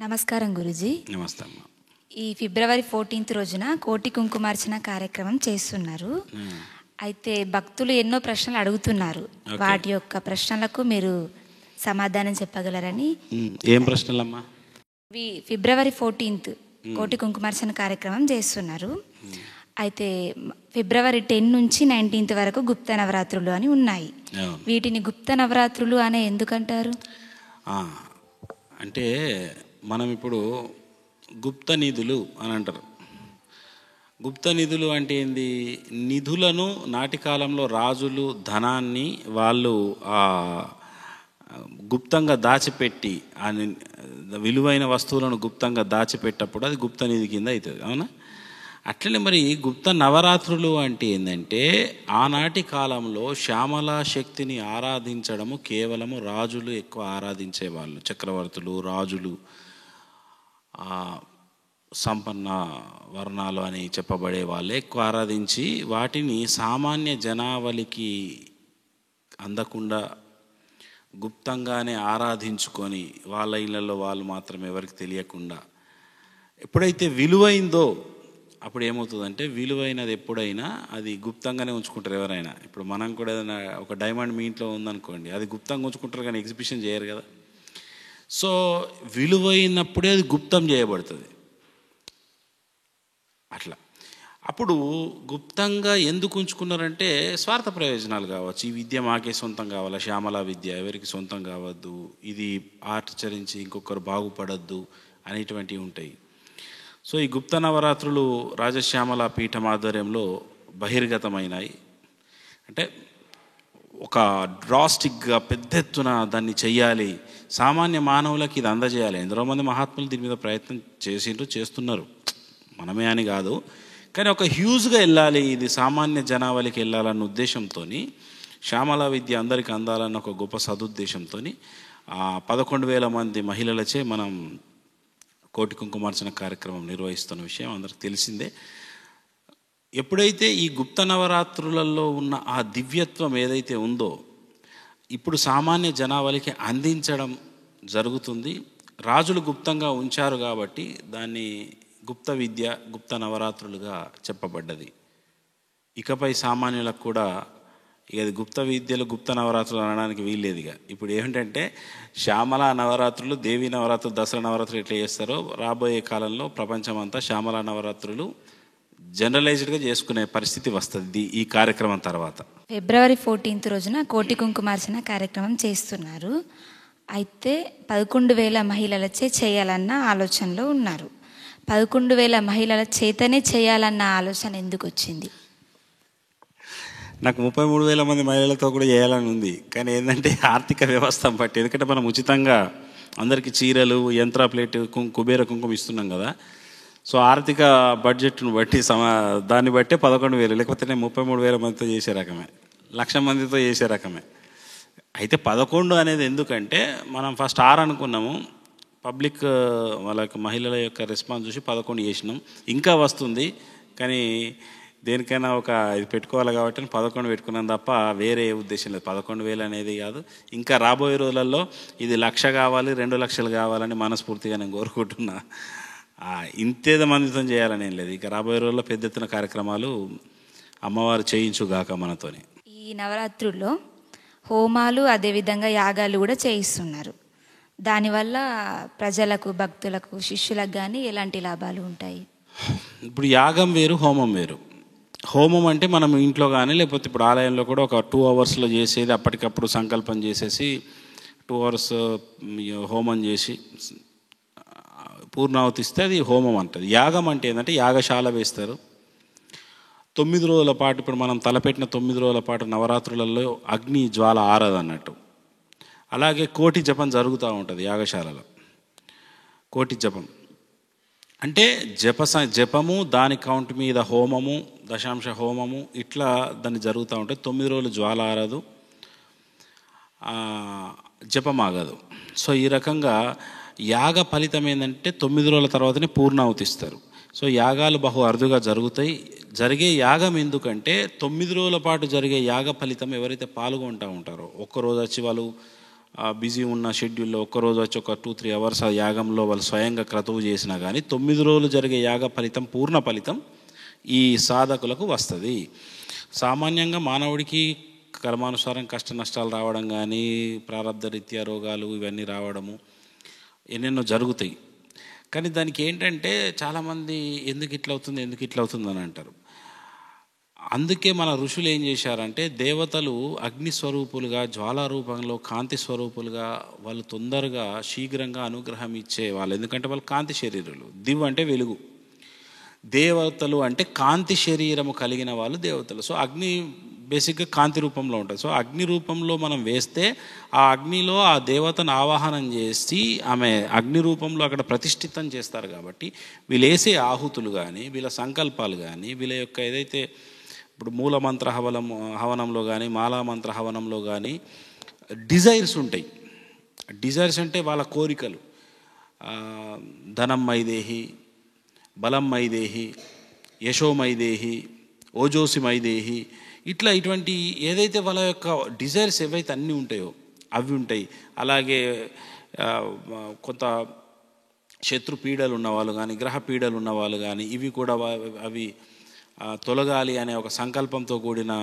నమస్కారం గురుజీ. నమస్తే అమ్మ. ఈ ఫిబ్రవరి 14 రోజున కోటి కుంకుమార్చన కార్యక్రమం చేస్తున్నారు. అయితే భక్తులు ఎన్నో ప్రశ్నలు అడుగుతున్నారు. వాటి యొక్క ప్రశ్నలకు మీరు సమాధానం చెప్పగలరని. ఏం ప్రశ్నలమ్మా? ఫిబ్రవరి 14 కోటి కుంకుమార్చన కార్యక్రమం చేస్తున్నారు. అయితే ఫిబ్రవరి 10 నుంచి 19 వరకు గుప్త నవరాత్రులు అని ఉన్నాయి. వీటిని గుప్త నవరాత్రులు అనే ఎందుకంటారు? అంటే మనం ఇప్పుడు గుప్త నిధులు అని అంటారు. గుప్త నిధులు అంటే ఏంది? నిధులను నాటి కాలంలో రాజులు ధనాన్ని వాళ్ళు గుప్తంగా దాచిపెట్టి విలువైన వస్తువులను గుప్తంగా దాచిపెట్టప్పుడు అది గుప్త నిధి కింద అవుతుంది. అవునా? అట్లనే మరి గుప్త నవరాత్రులు అంటే ఏంటంటే ఆనాటి కాలంలో శ్యామలా శక్తిని ఆరాధించడము కేవలము రాజులు ఎక్కువ ఆరాధించేవాళ్ళు. చక్రవర్తులు, రాజులు, సంపన్న వర్ణాలు అని చెప్పబడే వాళ్ళే ఎక్కువ ఆరాధించి వాటిని సామాన్య జనావళికి అందకుండా గుప్తంగానే ఆరాధించుకొని వాళ్ళ ఇళ్ళల్లో వాళ్ళు మాత్రం ఎవరికి తెలియకుండా ఎప్పుడైతే విలువైందో అప్పుడు ఏమవుతుందంటే విలువైనది ఎప్పుడైనా అది గుప్తంగానే ఉంచుకుంటారు ఎవరైనా. ఇప్పుడు మనం కూడా ఏదైనా ఒక డైమండ్ మీ ఇంట్లో ఉందనుకోండి, అది గుప్తంగా ఉంచుకుంటారు కానీ ఎగ్జిబిషన్ చేయరు కదా. సో విలువైనప్పుడే అది గుప్తం చేయబడుతుంది. అట్లా అప్పుడు గుప్తంగా ఎందుకు ఉంచుకున్నారంటే స్వార్థ ప్రయోజనాలు కావచ్చు. ఈ విద్య మాకే సొంతం కావాలా, శ్యామలా విద్య ఎవరికి సొంతం కావద్దు, ఇది ఆచరించి ఇంకొకరు బాగుపడద్దు అనేటువంటివి ఉంటాయి. సో ఈ గుప్త నవరాత్రులు రాజశ్యామల పీఠం ఆధ్వర్యంలో బహిర్గతమైనాయి. అంటే ఒక డ్రాస్టిక్గా పెద్ద ఎత్తున దాన్ని చెయ్యాలి, సామాన్య మానవులకి ఇది అందజేయాలి. ఎందరో మంది మహాత్ములు దీని మీద ప్రయత్నం చేస్తున్నారు, మనమే అని కాదు. కానీ ఒక హ్యూజ్గా వెళ్ళాలి, ఇది సామాన్య జనావళికి వెళ్ళాలన్న ఉద్దేశంతో, శ్యామలా విద్య అందరికీ అందాలన్న ఒక గొప్ప సదుద్దేశంతో 11,000 మంది మహిళలచే మనం కోటి కుంకుమార్చన కార్యక్రమం నిర్వహిస్తున్న విషయం అందరికి తెలిసిందే. ఎప్పుడైతే ఈ గుప్త నవరాత్రులలో ఉన్న ఆ దివ్యత్వం ఏదైతే ఉందో ఇప్పుడు సామాన్య జనావళికి అందించడం జరుగుతుంది. రాజులు గుప్తంగా ఉంచారు కాబట్టి దాన్ని గుప్త విద్య, గుప్త నవరాత్రులుగా చెప్పబడ్డది. ఇకపై సామాన్యులకు కూడా ఇక అది గుప్త విద్యలు, గుప్త నవరాత్రులు అనడానికి వీల్లేదు. ఇక ఇప్పుడు ఏమిటంటే శ్యామలా నవరాత్రులు, దేవీ నవరాత్రులు, దసరా నవరాత్రులు ఎట్లా చేస్తారో రాబోయే కాలంలో ప్రపంచమంతా శ్యామలా నవరాత్రులు జనరలైజ్డ్గా చేసుకునే పరిస్థితి వస్తుంది ఈ కార్యక్రమం తర్వాత. ఫిబ్రవరి 14 రోజున కోటి కుంకుమార్చన కార్యక్రమం చేస్తున్నారు. అయితే 11,000 మహిళలచే చేయాలన్న ఆలోచనలో ఉన్నారు. 11,000 మహిళల చేతనే చేయాలన్న ఆలోచన ఎందుకు వచ్చింది? నాకు 33,000 మంది మహిళలతో కూడా చేయాలని ఉంది. కానీ ఏంటంటే ఆర్థిక వ్యవస్థ బట్టి, ఎందుకంటే మనం ఉచితంగా అందరికీ చీరలు, యంత్ర ప్లేట్, కుబేర కుంకుమ ఇస్తున్నాం కదా. సో ఆర్థిక బడ్జెట్ను బట్టి దాన్ని బట్టే 11,000, లేకపోతే నేను 33,000 మందితో చేసే రకమే, 1,00,000 మందితో చేసే రకమే. అయితే 11 అనేది ఎందుకంటే మనం ఫస్ట్ 6 అనుకున్నాము. పబ్లిక్ వాళ్ళకి మహిళల యొక్క రెస్పాన్స్ చూసి 11 చేసినాం. ఇంకా వస్తుంది కానీ దేనికైనా ఒక ఇది పెట్టుకోవాలి కాబట్టి 11 పెట్టుకున్నాం తప్ప వేరే ఉద్దేశం లేదు. 11,000 అనేది కాదు. ఇంకా రాబోయే రోజులలో ఇది 1,00,000 కావాలి, 2 లక్షలు కావాలని మనస్ఫూర్తిగా నేను కోరుకుంటున్నా. ఇంతేదో మందితో చేయాలని ఏం లేదు. ఇక రాబోయే రోజుల్లో పెద్ద ఎత్తున కార్యక్రమాలు అమ్మవారు చేయించుగాక మనతోని. ఈ నవరాత్రుల్లో హోమాలు, అదేవిధంగా యాగాలు కూడా చేయిస్తున్నారు. దానివల్ల ప్రజలకు, భక్తులకు, శిష్యులకు కానీ ఎలాంటి లాభాలు ఉంటాయి? ఇప్పుడు యాగం వేరు, హోమం వేరు. హోమం అంటే మనం ఇంట్లో కానీ లేకపోతే ఇప్పుడు ఆలయంలో కూడా ఒక 2 అవర్స్లో చేసేది, అప్పటికప్పుడు సంకల్పం చేసేసి 2 అవర్స్ హోమం చేసి పూర్ణావతిస్తే అది హోమం అంటుంది. యాగం అంటే ఏంటంటే యాగశాల వేస్తారు. 9 రోజుల పాటు, ఇప్పుడు మనం తలపెట్టిన 9 రోజుల పాటు నవరాత్రులలో అగ్ని జ్వాల ఆరదన్నట్టు. అలాగే కోటి జపం జరుగుతూ ఉంటుంది యాగశాలలో. కోటి జపం అంటే జపము, దాని కౌంట్ మీద హోమము, దశాంశ హోమము, ఇట్లా దాన్ని జరుగుతూ ఉంటుంది. 9 రోజులు జ్వాల ఆరదు, జపం ఆగదు. సో ఈ రకంగా యాగ ఫలితం ఏంటంటే 9 రోజుల తర్వాతనే పూర్ణావతిస్తారు. సో యాగాలు బహు అరుదుగా జరుగుతాయి. జరిగే యాగం ఎందుకంటే 9 రోజుల పాటు జరిగే యాగ ఫలితం ఎవరైతే పాల్గొంటూ ఉంటారో, ఒక్కరోజు వచ్చి వాళ్ళు బిజీ ఉన్న షెడ్యూల్లో ఒక్కరోజు వచ్చి ఒక 2-3 అవర్స్ ఆ యాగంలో వాళ్ళు స్వయంగా క్రతువు చేసినా కానీ 9 రోజులు జరిగే యాగ ఫలితం, పూర్ణ ఫలితం ఈ సాధకులకు వస్తుంది. సామాన్యంగా మానవుడికి కర్మానుసారం కష్ట నష్టాలు రావడం కానీ, ప్రారంధ రీత్యా రోగాలు ఇవన్నీ రావడము ఎన్నెన్నో జరుగుతాయి. కానీ దానికి ఏంటంటే చాలామంది ఎందుకు ఇట్లా అవుతుంది అని అంటారు. అందుకే మన ఋషులు ఏం చేశారంటే, దేవతలు అగ్ని స్వరూపులుగా, జ్వాలా రూపంలో కాంతి స్వరూపులుగా వాళ్ళు తొందరగా శీఘ్రంగా అనుగ్రహం ఇచ్చే వాళ్ళు. ఎందుకంటే వాళ్ళు కాంతి శరీరులు. దివ్ అంటే వెలుగు, దేవతలు అంటే కాంతి శరీరము కలిగిన వాళ్ళు దేవతలు. సో అగ్ని బేసిక్గా కాంతి రూపంలో ఉంటుంది. సో అగ్ని రూపంలో మనం వేస్తే ఆ అగ్నిలో ఆ దేవతను ఆవాహనం చేసి ఆమె అగ్ని రూపంలో అక్కడ ప్రతిష్ఠితం చేస్తారు. కాబట్టి వీళ్ళు వేసే ఆహుతులు కానీ, వీళ్ళ సంకల్పాలు కానీ, వీళ్ళ యొక్క ఏదైతే ఇప్పుడు మూలమంత్ర హవనంలో కానీ, మాలామంత్ర హవనంలో కానీ డిజైర్స్ ఉంటాయి. డిజైర్స్ అంటే వాళ్ళ కోరికలు. ధనం మైదేహి, బలం మైదేహి, యశోమైదేహి, ఓజోసి మైదేహి, ఇటువంటి ఏదైతే వాళ్ళ యొక్క డిజైర్స్ ఏవైతే అన్నీ ఉంటాయో అవి ఉంటాయి. అలాగే కొంత శత్రు పీడలు ఉన్నవాళ్ళు కానీ, గ్రహ పీడలు ఉన్నవాళ్ళు కానీ ఇవి కూడా అవి తొలగాలి అనే ఒక సంకల్పంతో కూడిన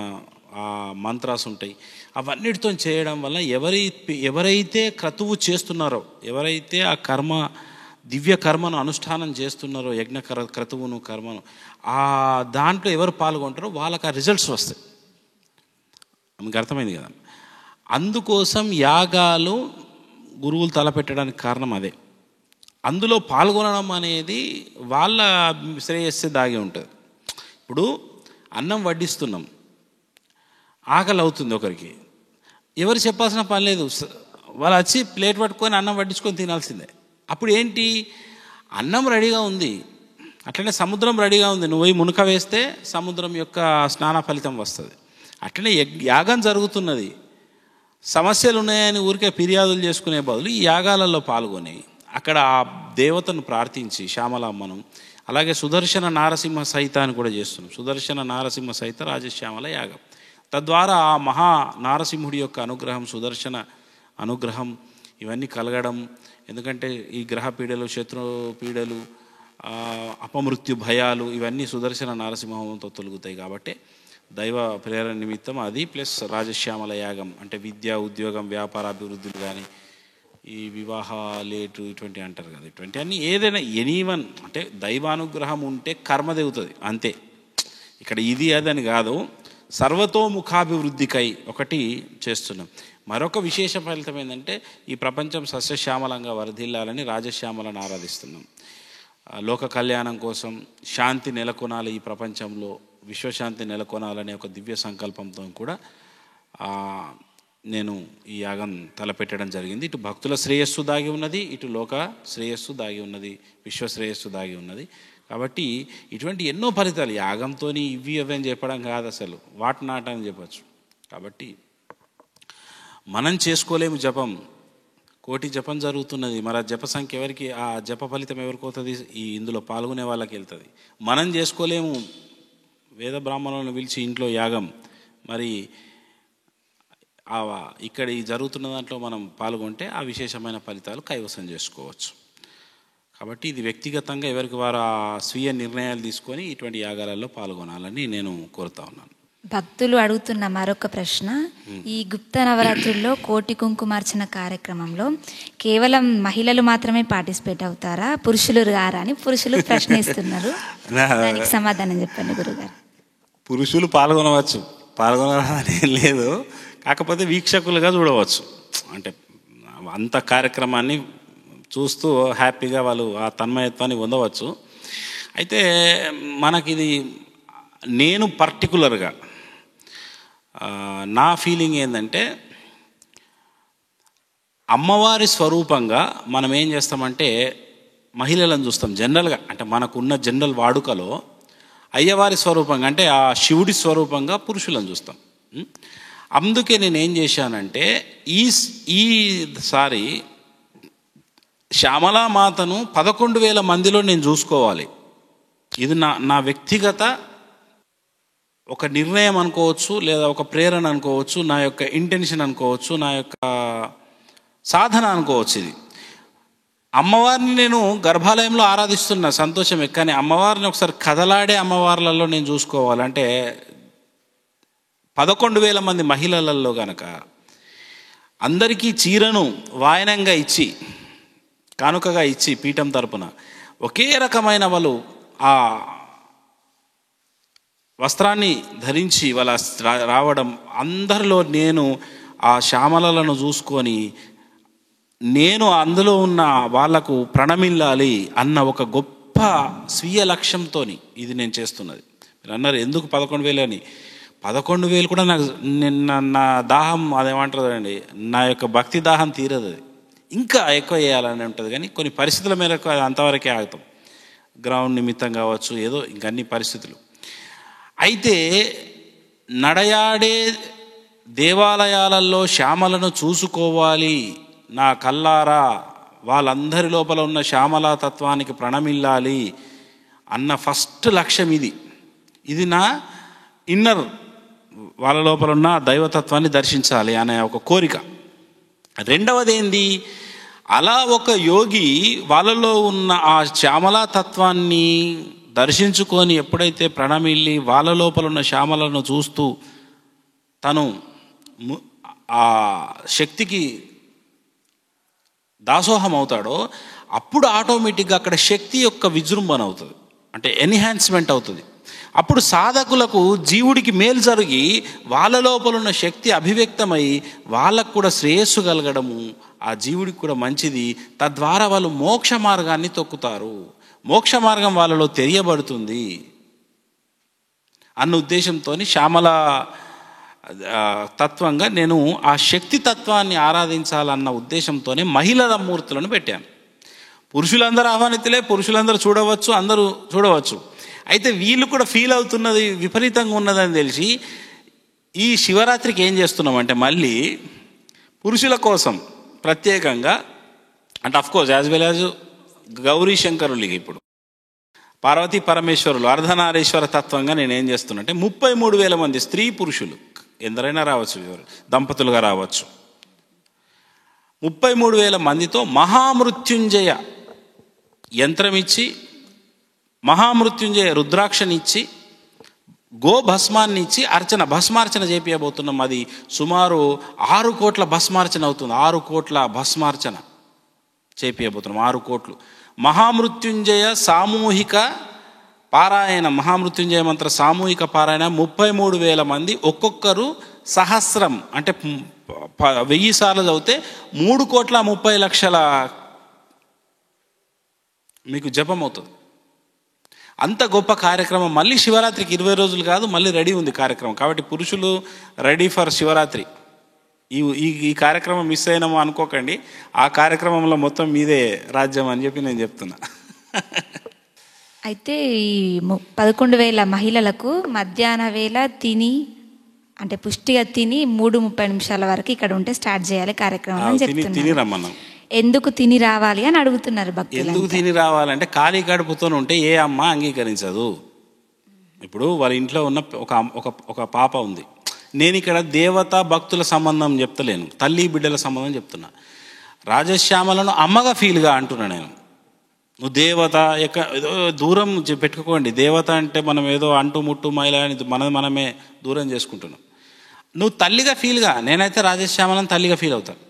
మంత్రాస్ ఉంటాయి. అవన్నిటితో చేయడం వల్ల ఎవరైతే క్రతువు చేస్తున్నారో, ఎవరైతే ఆ దివ్య కర్మను అనుష్ఠానం చేస్తున్నారో, యజ్ఞ క్రతువును కర్మను దాంట్లో ఎవరు పాల్గొంటారో వాళ్ళకి ఆ రిజల్ట్స్ వస్తాయి. మీకు అర్థమైంది కదా. అందుకోసం యాగాలు గురువులు తలపెట్టడానికి కారణం అదే. అందులో పాల్గొనడం అనేది వాళ్ళ శ్రేయస్సే దాగి ఉంటుంది. ఇప్పుడు అన్నం వడ్డిస్తున్నాం, ఆకలి అవుతుంది ఒకరికి, ఎవరు చెప్పాల్సిన పని లేదు, వాళ్ళు వచ్చి ప్లేట్ పట్టుకొని అన్నం వడ్డించుకొని తినాల్సిందే. అప్పుడు ఏంటి, అన్నం రెడీగా ఉంది, అట్లనే సముద్రం రెడీగా ఉంది, నువ్వు మునక వేస్తే సముద్రం యొక్క స్నాన ఫలితం వస్తుంది. అట్లనే యాగం జరుగుతున్నది, సమస్యలు ఉన్నాయని ఊరికే ఫిర్యాదులు చేసుకునే బదులు ఈ యాగాలలో పాల్గొని అక్కడ ఆ దేవతను ప్రార్థించి శ్యామలమ్మను, అలాగే సుదర్శన నారసింహ సహిత అని కూడా చేస్తున్నాం. సుదర్శన నారసింహ సహిత రాజశ్యామల యాగం. తద్వారా ఆ మహా నారసింహుడి యొక్క అనుగ్రహం, సుదర్శన అనుగ్రహం ఇవన్నీ కలగడం. ఎందుకంటే ఈ గ్రహ పీడలు, శత్రు పీడలు, అపమృత్యు భయాలు ఇవన్నీ సుదర్శన నారసింహంతో తొలగుతాయి. కాబట్టి దైవ ప్రేరణ నిమిత్తం అది, ప్లస్ రాజశ్యామల యాగం అంటే విద్య, ఉద్యోగం, వ్యాపార అభివృద్ధులు కానీ, ఈ వివాహ లేటు ఇటువంటి అంటారు కదా, ఇటువంటి అన్నీ ఏదైనా ఎనీవన్ అంటే దైవానుగ్రహం ఉంటే కర్మ దిగుతుంది అంతే. ఇక్కడ ఇది అదని కాదు, సర్వతోముఖాభివృద్ధికై ఒకటి చేస్తున్నాం. మరొక విశేష ఫలితం ఏంటంటే ఈ ప్రపంచం సస్యశ్యామలంగా వర్ధిల్లాలని రాజశ్యామలను ఆరాధిస్తున్నాం. లోక కళ్యాణం కోసం శాంతి నెలకొనాలి, ఈ ప్రపంచంలో విశ్వశాంతి నెలకొనాలనే ఒక దివ్య సంకల్పంతో కూడా నేను ఈ యాగం తలపెట్టడం జరిగింది. ఇటు భక్తుల శ్రేయస్సు దాగి ఉన్నది, ఇటు లోక శ్రేయస్సు దాగి ఉన్నది, విశ్వ శ్రేయస్సు దాగి ఉన్నది. కాబట్టి ఇటువంటి ఎన్నో ఫలితాలు యాగంతో ఇవి అవి అని చెప్పడం కాదు, అసలు వాట్ నాట్ అని చెప్పచ్చు. కాబట్టి మనం చేసుకోలేము జపం, కోటి జపం జరుగుతున్నది, మరి ఆ జప సంఖ్య ఎవరికి, ఆ జప ఫలితం ఎవరికి అవుతుంది, ఈ ఇందులో పాల్గొనే వాళ్ళకి వెళ్తుంది. మనం చేసుకోలేము, వేద బ్రాహ్మణులను పిలిచి ఇంట్లో యాగం, మరి ఇక్కడ ఈ జరుగుతున్న దాంట్లో మనం పాల్గొంటే ఆ విశేషమైన ఫలితాలు కైవసం చేసుకోవచ్చు. కాబట్టి ఇది వ్యక్తిగతంగా ఎవరికి వారు ఆ స్వీయ నిర్ణయాలు తీసుకొని ఇటువంటి యాగాలలో పాల్గొనాలని నేను కోరుతా ఉన్నాను. భక్తులు అడుగుతున్న మరొక ప్రశ్న, ఈ గుప్త నవరాత్రుల్లో కోటి కుంకుమార్చన కార్యక్రమంలో కేవలం మహిళలు మాత్రమే పార్టిసిపేట్ అవుతారా, పురుషులు రారా అని పురుషులు ప్రశ్నిస్తున్నారు. దానికి సమాధానం చెప్పండి గురుగారు. పురుషులు పాల్గొనాలని లేదు, కాకపోతే వీక్షకులుగా చూడవచ్చు. అంటే అంత కార్యక్రమాన్ని చూస్తూ హ్యాపీగా వాళ్ళు ఆ తన్మయత్వాన్ని పొందవచ్చు. అయితే మనకిది నేను పర్టికులర్గా నా ఫీలింగ్ ఏంటంటే, అమ్మవారి స్వరూపంగా మనం ఏం చేస్తామంటే మహిళలను చూస్తాం జనరల్గా, అంటే మనకున్న జనరల్ వాడుకలో అయ్యవారి స్వరూపంగా అంటే ఆ శివుడి స్వరూపంగా పురుషులను చూస్తాం. అందుకే నేను ఏం చేశానంటే ఈసారి శ్యామలామాతను 11,000 మందిలో నేను చూసుకోవాలి. ఇది నా వ్యక్తిగత ఒక నిర్ణయం అనుకోవచ్చు, లేదా ఒక ప్రేరణ అనుకోవచ్చు, నా యొక్క ఇంటెన్షన్ అనుకోవచ్చు, నా యొక్క సాధన అనుకోవచ్చు. ఇది అమ్మవారిని నేను గర్భాలయంలో ఆరాధిస్తున్నా, సంతోషమే. కానీ అమ్మవారిని ఒకసారి కదలాడే అమ్మవార్లలో నేను చూసుకోవాలంటే 11,000 మంది మహిళలలో గనక అందరికీ చీరను వాయనంగా ఇచ్చి, కానుకగా ఇచ్చి, పీఠం తరపున ఒకే రకమైన వాళ్ళు ఆ వస్త్రాన్ని ధరించి వాళ్ళ రావడం, అందరిలో నేను ఆ శ్యామలను చూసుకొని నేను అందులో ఉన్న వాళ్లకు ప్రణమిల్లాలి అన్న ఒక గొప్ప స్వీయ లక్ష్యంతో ఇది నేను చేస్తున్నది. మీరు అన్నారు ఎందుకు 11,000 అని. 11,000 కూడా నాకు నా దాహం అదేమంటారు అండి, నా యొక్క భక్తి దాహం తీరదు. అది ఇంకా ఎక్కువ చేయాలని ఉంటుంది. కానీ కొన్ని పరిస్థితుల మేరకు అది అంతవరకే ఆగుతాం. గ్రౌండ్ నిమిత్తం కావచ్చు, ఏదో ఇంకన్ని పరిస్థితులు. అయితే నడయాడే దేవాలయాలలో శ్యామలను చూసుకోవాలి, నా కల్లారా వాళ్ళందరి లోపల ఉన్న శ్యామలా తత్వానికి ప్రణమిల్లాలి అన్న ఫస్ట్ లక్ష్యం ఇది. ఇది నా ఇన్నర్, వాళ్ళ లోపల ఉన్న దైవతత్వాన్ని దర్శించాలి అనే ఒక కోరిక. రెండవది ఏంది, అలా ఒక యోగి వాళ్ళలో ఉన్న ఆ శ్యామలా తత్వాన్ని దర్శించుకొని ఎప్పుడైతే ప్రణమిల్లి వాళ్ళ లోపల ఉన్న శ్యామలను చూస్తూ తను ఆ శక్తికి దాసోహం అవుతాడో అప్పుడు ఆటోమేటిక్గా అక్కడ శక్తి యొక్క విజృంభణ అవుతుంది, అంటే ఎన్హాన్స్మెంట్ అవుతుంది. అప్పుడు సాధకులకు జీవుడికి మేలు జరిగి వాళ్ళ లోపల ఉన్న శక్తి అభివ్యక్తమై వాళ్ళకు కూడా శ్రేయస్సు కలగడము, ఆ జీవుడికి కూడా మంచిది. తద్వారా వాళ్ళు మోక్ష మార్గాన్ని తొక్కుతారు, మోక్ష మార్గం వాళ్ళలో తెలియబడుతుంది అన్న ఉద్దేశంతో శ్యామల తత్వంగా నేను ఆ శక్తి తత్వాన్ని ఆరాధించాలన్న ఉద్దేశంతోనే మహిళల మూర్తులను పెట్టాను. పురుషులందరూ ఆహ్వానితులే, పురుషులందరూ చూడవచ్చు, అందరూ చూడవచ్చు. అయితే వీళ్ళు కూడా ఫీల్ అవుతున్నది విపరీతంగా ఉన్నదని తెలిసి ఈ శివరాత్రికి ఏం చేస్తున్నామంటే మళ్ళీ పురుషుల కోసం ప్రత్యేకంగా, అంటే of course as well as Gauri శంకరులకి ఇప్పుడు పార్వతీ పరమేశ్వరులు అర్ధనారీశ్వర తత్వంగా నేనేం చేస్తున్నా అంటే 33,000 మంది స్త్రీ పురుషులు ఎందరైనా రావచ్చు, దంపతులుగా రావచ్చు, 33,000 మందితో మహామృత్యుంజయ యంత్రం ఇచ్చి, మహామృత్యుంజయ రుద్రాక్షనిచ్చి, గోభస్మాన్ని ఇచ్చి భస్మార్చన చేపియబోతున్నాం. అది సుమారు 6 కోట్ల భస్మార్చన అవుతుంది. 6 కోట్ల భస్మార్చన చేపియబోతున్నాం. 6 కోట్లు. మహామృత్యుంజయ సామూహిక పారాయణ, మహామృత్యుంజయ మంత్ర సామూహిక పారాయణ 33,000 మంది, ఒక్కొక్కరు సహస్రం అంటే 1000 సార్లు చదివితే 3,30,00,000 మీకు జపం అవుతుంది. అంత గొప్ప కార్యక్రమం. మళ్ళీ శివరాత్రికి 20 రోజులు కాదు, మళ్ళీ రెడీ ఉంది కార్యక్రమం. కాబట్టి పురుషులు రెడీ ఫర్ శివరాత్రి. ఈ కార్యక్రమం మిస్ అయినామో అనుకోకండి, ఆ కార్యక్రమంలో మొత్తం మీదే రాజ్యం అని చెప్పి నేను చెప్తున్నా. అయితే ఈ 11,000 మహిళలకు మధ్యాహ్న వేళ తిని, అంటే పుష్టిగా తిని 3:30 నిమిషాల వరకు ఇక్కడ ఉంటే స్టార్ట్ చేయాలి కార్యక్రమం అని చెప్తున్నారు. ఎందుకు తిని రావాలి అని అడుగుతున్నారు భక్తులు. ఎందుకు తిని రావాలంటే ఖాళీ కడుపుతో ఉంటే ఏ అమ్మ అంగీకరించదు. ఇప్పుడు వాళ్ళ ఇంట్లో ఉన్న ఒక పాప ఉంది. నేను ఇక్కడ దేవత భక్తుల సంబంధం చెప్తలేను, తల్లి బిడ్డల సంబంధం చెప్తున్నా. రాజశ్యామలను అమ్మగా ఫీల్గా అంటున్నా నేను. నువ్వు దేవత ఏదో దూరం పెట్టుకోండి. దేవత అంటే మనం ఏదో అంటు ముట్టు మైల అని మనమే దూరం చేసుకుంటున్నాం. నువ్వు తల్లిగా ఫీల్గా, నేనైతే రాజశ్యామలను తల్లిగా ఫీల్ అవుతాను,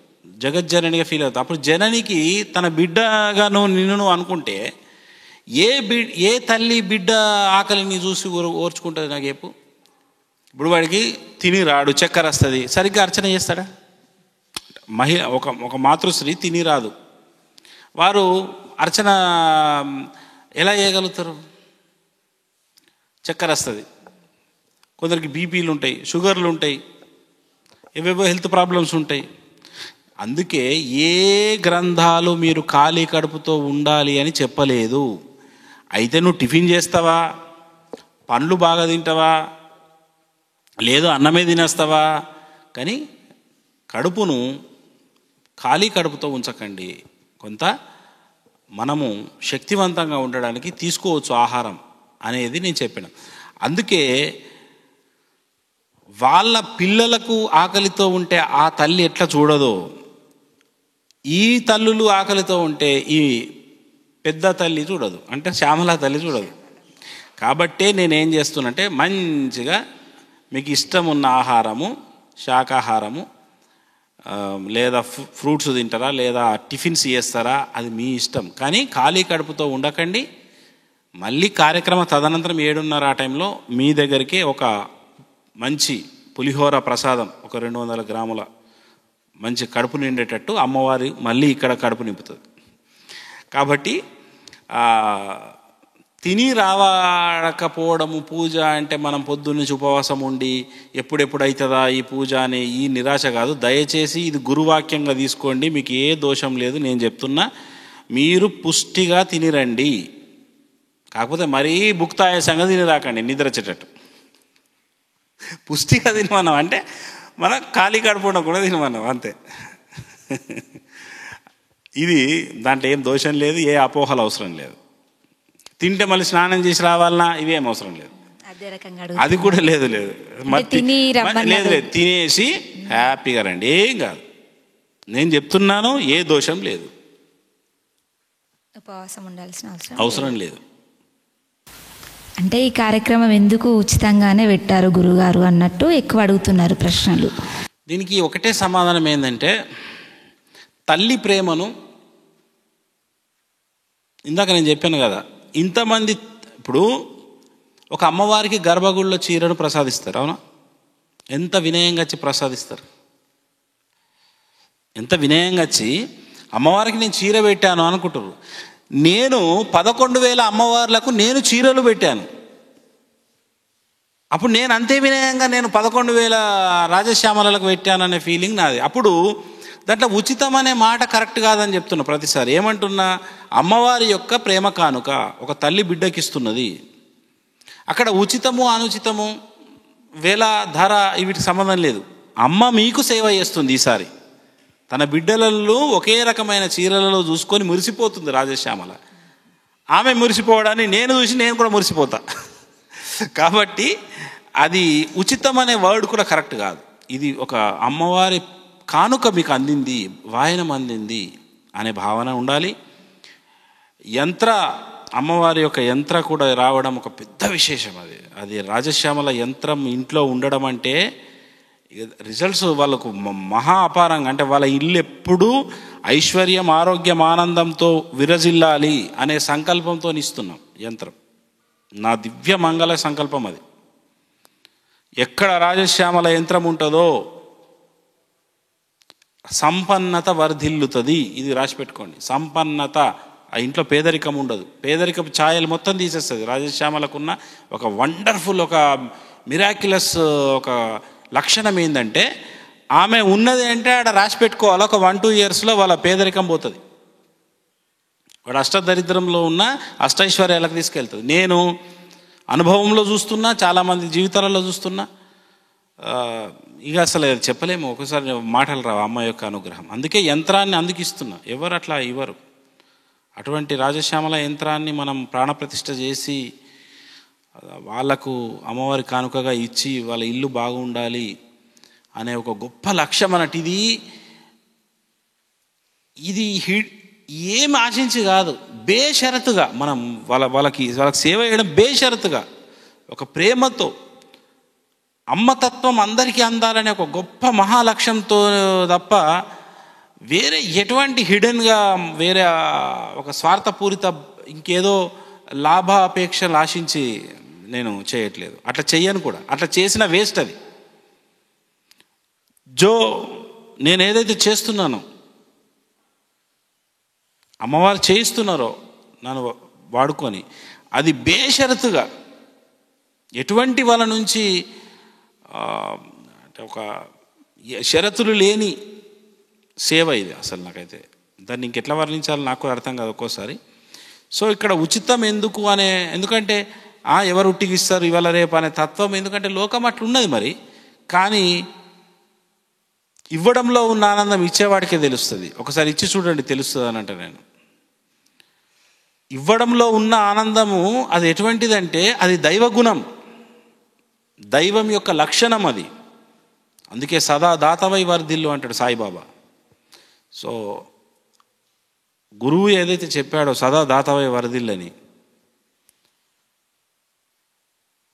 జగజ్జననిగా ఫీల్ అవుతాను. అప్పుడు జననికి తన బిడ్డగా నిన్ను అనుకుంటే ఏ తల్లి బిడ్డ ఆకలిని చూసి ఓర్చుకుంటుంది నాకు చెప్పు. ఇప్పుడు వాడికి తిని రాడు, చక్కెర వస్తుంది, సరిగ్గా అర్చన చేస్తాడా? మహిళ ఒక మాతృశ్రీ తిని రాదు, వారు అర్చన ఎలా చేయగలుగుతారు? చక్కెర వస్తుంది, కొందరికి బీపీలు ఉంటాయి, షుగర్లు ఉంటాయి, ఏవేవో హెల్త్ ప్రాబ్లమ్స్ ఉంటాయి. అందుకే ఏ గ్రంథాలు మీరు ఖాళీ కడుపుతో ఉండాలి అని చెప్పలేదు. అయితే నువ్వు టిఫిన్ చేస్తావా, పండ్లు బాగా తింటావా, లేదు అన్నమే తినేస్తావా, కానీ కడుపును ఖాళీ కడుపుతో ఉంచకండి. కొంత మనము శక్తివంతంగా ఉండడానికి తీసుకోవచ్చు ఆహారం అనేది నేను చెప్పిన. అందుకే వాళ్ళ పిల్లలకు ఆకలితో ఉంటే ఆ తల్లి ఎట్లా చూడదో, ఈ తల్లులు ఆకలితో ఉంటే ఈ పెద్ద తల్లి చూడదు, అంటే శ్యామల తల్లి చూడదు. కాబట్టే నేనేం చేస్తున్నంటే మంచిగా మీకు ఇష్టం ఉన్న ఆహారము, శాకాహారము, లేదా ఫ్రూట్స్ తింటారా లేదా టిఫిన్స్ చేస్తారా అది మీ ఇష్టం, కానీ ఖాళీ కడుపుతో ఉండకండి. మళ్ళీ కార్యక్రమ తదనంతరం 7:30 ఆ టైంలో మీ దగ్గరికి ఒక మంచి పులిహోర ప్రసాదం, ఒక 200 గ్రాముల మంచి కడుపు నిండేటట్టు అమ్మవారి మళ్ళీ ఇక్కడ కడుపు నింపుతుంది. కాబట్టి తిని రావకపోవడము పూజ అంటే మనం పొద్దున్నుంచి ఉపవాసం ఉండి ఎప్పుడెప్పుడు అవుతుందా ఈ పూజ అనే ఈ నిరాశ కాదు. దయచేసి ఇది గురువాక్యంగా తీసుకోండి, మీకు ఏ దోషం లేదు. నేను చెప్తున్నా, మీరు పుష్టిగా తినిరండి. కాకపోతే మరీ బుక్తాయ సంగతి తిని రాకండి నిద్ర వచ్చేటట్టు. పుష్టిగా తినమన్నాం అంటే మనం ఖాళీ కడుపు ఉండకుండా తినమన్నాం అంతే. ఇది దాంట్లో ఏం దోషం లేదు, ఏ అపోహలు అవసరం లేదు. తింటే మళ్ళీ స్నానం చేసి రావాలన్నా ఇవేం అవసరం లేదు, అది కూడా లేదు. లేదు తినేసి హ్యాపీగా రండి, ఏం కాదు. నేను చెప్తున్నాను, ఏ దోషం లేదు, ఉపవాసం ఉండాల్సిన అవసరం లేదు. అంటే ఈ కార్యక్రమం ఎందుకు ఉచితంగానే పెట్టారు గురుగారు అన్నట్టు ఎక్కువ అడుగుతున్నారు ప్రశ్నలు. దీనికి ఒకటే సమాధానం ఏంటంటే, తల్లి ప్రేమను ఇందాక నేను చెప్పాను కదా, ఇంతమంది ఇప్పుడు ఒక అమ్మవారికి గర్భగుడిలో చీరను ప్రసాదిస్తారు, అవునా? ఎంత వినయంగా వచ్చి ప్రసాదిస్తారు, ఎంత వినయంగా వచ్చి అమ్మవారికి నేను చీర పెట్టాను అనుకుంటారు. నేను 11,000 అమ్మవార్లకు నేను చీరలు పెట్టాను. అప్పుడు నేను అంతే వినయంగా నేను 11,000 రాజశ్యామలకు పెట్టాననే ఫీలింగ్ నాది. అప్పుడు దాంట్లో ఉచితం అనే మాట కరెక్ట్ కాదని చెప్తున్నా ప్రతిసారి. ఏమంటున్నా, అమ్మవారి యొక్క ప్రేమ కానుక ఒక తల్లి బిడ్డకిస్తున్నది. అక్కడ ఉచితము అనుచితము వేల ధర వీటికి సంబంధం లేదు. అమ్మ మీకు సేవ చేస్తుంది. ఈసారి తన బిడ్డలలో ఒకే రకమైన చీరలలో చూసుకొని మురిసిపోతుంది రాజశ్యామల. ఆమె మురిసిపోవడాన్ని నేను చూసి నేను కూడా మురిసిపోతా. కాబట్టి అది ఉచితం అనే వర్డ్ కూడా కరెక్ట్ కాదు. ఇది ఒక అమ్మవారి కానుక మీకు అందింది, వాయనం అందింది అనే భావన ఉండాలి. అమ్మవారి యొక్క యంత్ర కూడా రావడం ఒక పెద్ద విశేషం. అది రాజశ్యామల యంత్రం ఇంట్లో ఉండడం అంటే రిజల్ట్స్ వాళ్ళకు మహా అపారంగా, అంటే వాళ్ళ ఇల్లు ఎప్పుడూ ఐశ్వర్యం, ఆరోగ్యం, ఆనందంతో విరజిల్లాలి అనే సంకల్పంతో ఇస్తున్నాం యంత్రం. నా దివ్య మంగళ సంకల్పం అది. ఎక్కడ రాజశ్యామల యంత్రం ఉంటుందో సంపన్నత వర్ధిల్లుతుంది. ఇది రాసి పెట్టుకోండి. సంపన్నత, ఆ ఇంట్లో పేదరికం ఉండదు. పేదరికపు ఛాయలు మొత్తం తీసేస్తుంది. రాజశ్యామలకున్న ఒక వండర్ఫుల్, ఒక మిరాక్యులస్ ఒక లక్షణం ఏంటంటే, ఆమె ఉన్నది అంటే ఆడ రాసి పెట్టుకోవాలి. ఒక 1-2 ఇయర్స్లో వాళ్ళ పేదరికం పోతుంది. వాడు అష్టదరిద్రంలో ఉన్న అష్టైశ్వర్యాలకు తీసుకెళ్తుంది. నేను అనుభవంలో చూస్తున్నా, చాలామంది జీవితాలలో చూస్తున్నా. ఇక అసలు చెప్పలేము, ఒకసారి మాటలు రావు అమ్మ యొక్క అనుగ్రహం. అందుకే యంత్రాన్ని అందుకు ఇస్తున్నా. ఎవరు అట్లా ఇవ్వరు. అటువంటి రాజశ్యామల యంత్రాన్ని మనం ప్రాణప్రతిష్ఠ చేసి వాళ్లకు అమ్మవారి కానుకగా ఇచ్చి వాళ్ళ ఇల్లు బాగుండాలి అనే ఒక గొప్ప లక్ష్యం అన్నట్టు. ఇది ఏం ఆశించి కాదు, బేషరతుగా మనం వాళ్ళకి సేవ చేయడం బేషరతుగా, ఒక ప్రేమతో. అమ్మతత్వం అందరికీ అందాలనే ఒక గొప్ప మహాలక్ష్యంతో తప్ప వేరే ఎటువంటి హిడెన్గా, వేరే ఒక స్వార్థపూరిత ఇంకేదో లాభాపేక్షలు ఆశించి నేను చేయట్లేదు. అట్లా చెయ్యను కూడా. అట్లా చేసిన వేస్ట్ అది. నేను ఏదైతే చేస్తున్నానో, అమ్మవారు చేయిస్తున్నారో నన్ను వాడుకొని, అది బేషరతుగా ఎటువంటి వాళ్ళ నుంచి అంటే ఒక షరతులు లేని సేవ ఇది. అసలు నాకైతే దాన్ని ఇంకెట్లా వర్ణించాలో నాకు కూడా అర్థం కాదు ఒక్కోసారి. సో ఇక్కడ ఉచితం ఎందుకు ఎందుకంటే ఎవరు ఉట్టిగిస్తారు ఇవాళ రేపు అనే తత్వం, ఎందుకంటే లోకం అట్లున్నది మరి. కానీ ఇవ్వడంలో ఉన్న ఆనందం ఇచ్చేవాడికే తెలుస్తుంది. ఒకసారి ఇచ్చి చూడండి, తెలుస్తుంది అని అంటే. నేను ఇవ్వడంలో ఉన్న ఆనందము అది ఎటువంటిదంటే, అది దైవగుణం, దైవం యొక్క లక్షణం అది. అందుకే సదా దాతవై వర్ధిల్లు అంటాడు సాయిబాబా. సో గురువు ఏదైతే చెప్పాడో సదా దాతవై వరదిల్లని,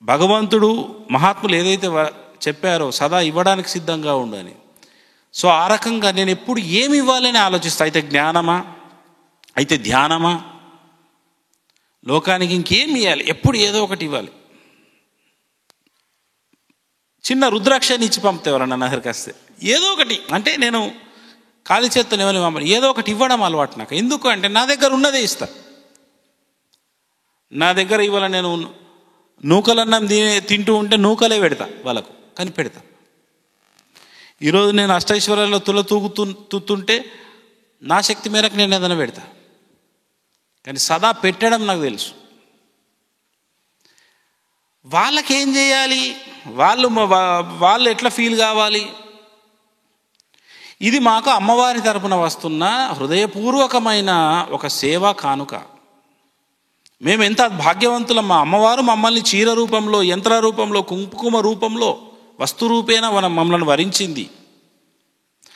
భగవంతుడు మహాత్ములు ఏదైతే చెప్పారో సదా ఇవ్వడానికి సిద్ధంగా ఉండని. సో ఆ రకంగా నేను ఎప్పుడు ఏమి ఇవ్వాలని ఆలోచిస్తా. అయితే జ్ఞానమా, అయితే ధ్యానమా, లోకానికి ఇంకేమి ఇవ్వాలి, ఎప్పుడు ఏదో ఒకటి ఇవ్వాలి. చిన్న రుద్రాక్షని ఇచ్చి పంపితే ఎవరన్నా నా దగ్గరికి వస్తే ఏదో ఒకటి, అంటే నేను ఖాళీ చేత్తో ఎవరు పంపను, ఏదో ఒకటి ఇవ్వడం అలవాటు నాకు. ఎందుకు అంటే నా దగ్గర ఉన్నదే ఇస్తా. నా దగ్గర ఇవాళ నేను నూకలన్నం తింటూ ఉంటే నూకలే పెడతా వాళ్ళకు, కానీ పెడతా. ఈరోజు నేను అష్టైశ్వర్యాల్లో తూగుతుంటే నా శక్తి మేరకు నేను ఏదైనా పెడతా, కానీ సదా పెట్టడం నాకు తెలుసు. వాళ్ళకేం చేయాలి, వాళ్ళు ఎట్లా ఫీల్ కావాలి, ఇది మాకు అమ్మవారి తరపున వస్తున్న హృదయపూర్వకమైన ఒక సేవా కానుక. మేము ఎంత భాగ్యవంతులం, మా అమ్మవారు మమ్మల్ని చీర రూపంలో, యంత్ర రూపంలో, కుంకుమ రూపంలో, వస్తు రూపేణ మమ్మల్ని వరించింది.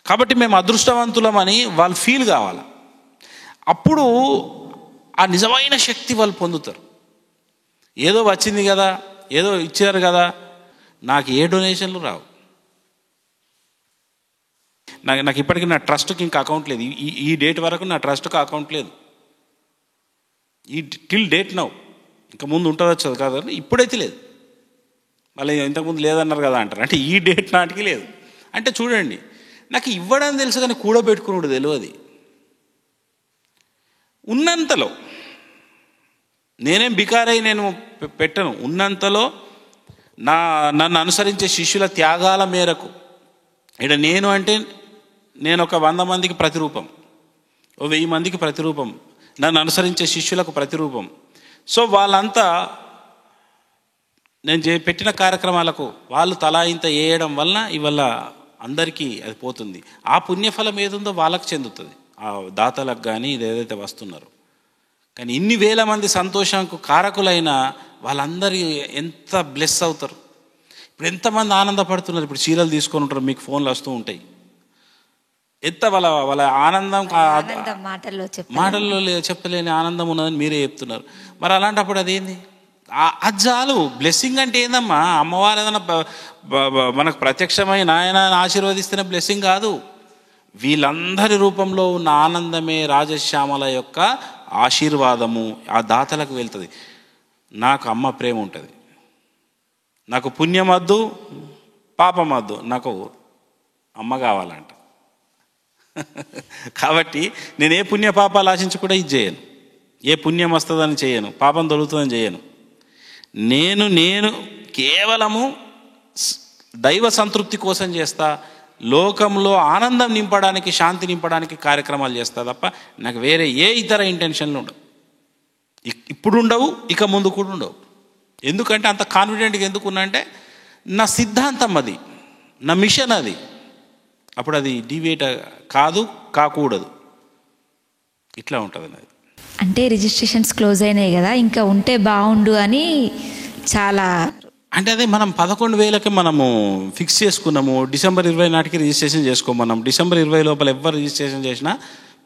కాబట్టి మేము అదృష్టవంతులమని వాళ్ళు ఫీల్ కావాలి. అప్పుడు ఆ నిజమైన శక్తి వాళ్ళు పొందుతారు. ఏదో వచ్చింది కదా, ఏదో ఇచ్చారు కదా, నాకు ఏ డొనేషన్లు రావు. నాకు ఇప్పటికీ నా ట్రస్ట్కి ఇంకా అకౌంట్ లేదు. ఈ డేట్ వరకు నా ట్రస్ట్కి అకౌంట్ లేదు. Till date now. ఇంకా ముందు ఉంటుందో కాదు, ఇప్పుడైతే లేదు. మళ్ళీ ఇంతకుముందు లేదన్నారు కదా అంటారు. అంటే ఈ డేట్ నాటికి లేదు. అంటే చూడండి, నాకు ఇవ్వడం తెలుసు కానీ కూడబెట్టుకున్నాడు తెలియదు. ఉన్నంతలో నేనేం బికారై నేను పెట్టను. ఉన్నంతలో నన్ను అనుసరించే శిష్యుల త్యాగాల మేరకు, ఇక్కడ నేను అంటే నేను ఒక 100 మందికి ప్రతిరూపం, ఓ 1000 మందికి ప్రతిరూపం, నన్ను అనుసరించే శిష్యులకు ప్రతిరూపం. సో వాళ్ళంతా నేను పెట్టిన కార్యక్రమాలకు వాళ్ళు తలా ఇంత వేయడం వలన ఇవాళ అందరికీ అది పోతుంది. ఆ పుణ్యఫలం ఏదుందో వాళ్ళకు చెందుతుంది, ఆ దాతలకు కానీ ఇది ఏదైతే వస్తున్నారో. కానీ ఇన్ని వేల మంది సంతోషంకు కారకులైన వాళ్ళందరూ ఎంత బ్లెస్ అవుతారు. ఇప్పుడు ఎంతమంది ఆనందపడుతున్నారు. ఇప్పుడు చీరలు తీసుకొని ఉంటారు, మీకు ఫోన్లు వస్తూ ఉంటాయి. ఎంత వాళ్ళ ఆనందం మాటల్లో చెప్పలేని ఆనందం ఉన్నదని మీరే చెప్తున్నారు. మరి అలాంటప్పుడు అదేంది, అది చాలు. బ్లెస్సింగ్ అంటే ఏందమ్మా, అమ్మవారు ఏదైనా మనకు ప్రత్యక్షమై నాయన ఆశీర్వదిస్తున్న బ్లెస్సింగ్ కాదు. వీళ్ళందరి రూపంలో ఉన్న ఆనందమే రాజశ్యామల యొక్క ఆశీర్వాదము ఆ దాతలకు వెళ్తుంది. నాకు అమ్మ ప్రేమ ఉంటుంది, నాకు పుణ్యం వద్దు, పాపం వద్దు, నాకు అమ్మ కావాలంట. కాబట్టి నేను ఏ పుణ్య పాపాలు ఆశించి కూడా ఇది చేయను, ఏ పుణ్యం వస్తుందని చేయను, పాపం దొరుకుతుందని చేయను. నేను కేవలము దైవ సంతృప్తి కోసం చేస్తా, లోకంలో ఆనందం నింపడానికి, శాంతి నింపడానికి కార్యక్రమాలు చేస్తా తప్ప నాకు వేరే ఏ ఇతర ఇంటెన్షన్లు ఉండవు. ఇప్పుడు ఉండవు, ఇక ముందు కూడా ఉండవు. ఎందుకంటే అంత కాన్ఫిడెంట్గా ఎందుకున్నా అంటే నా సిద్ధాంతం అది, నా మిషన్ అది. అప్పుడు అది డివేట్ కాకూడదు, ఇట్లా ఉంటుంది అది. అంటే రిజిస్ట్రేషన్స్ క్లోజ్ అయినాయి కదా, ఇంకా ఉంటే బాగుండు అని చాలా. అంటే అదే మనం 11,000కి మనము ఫిక్స్ చేసుకున్నాము. డిసెంబర్ 20 నాటికి రిజిస్ట్రేషన్ చేసుకోమన్నాం. డిసెంబర్ 20 లోపల ఎవరు రిజిస్ట్రేషన్ చేసినా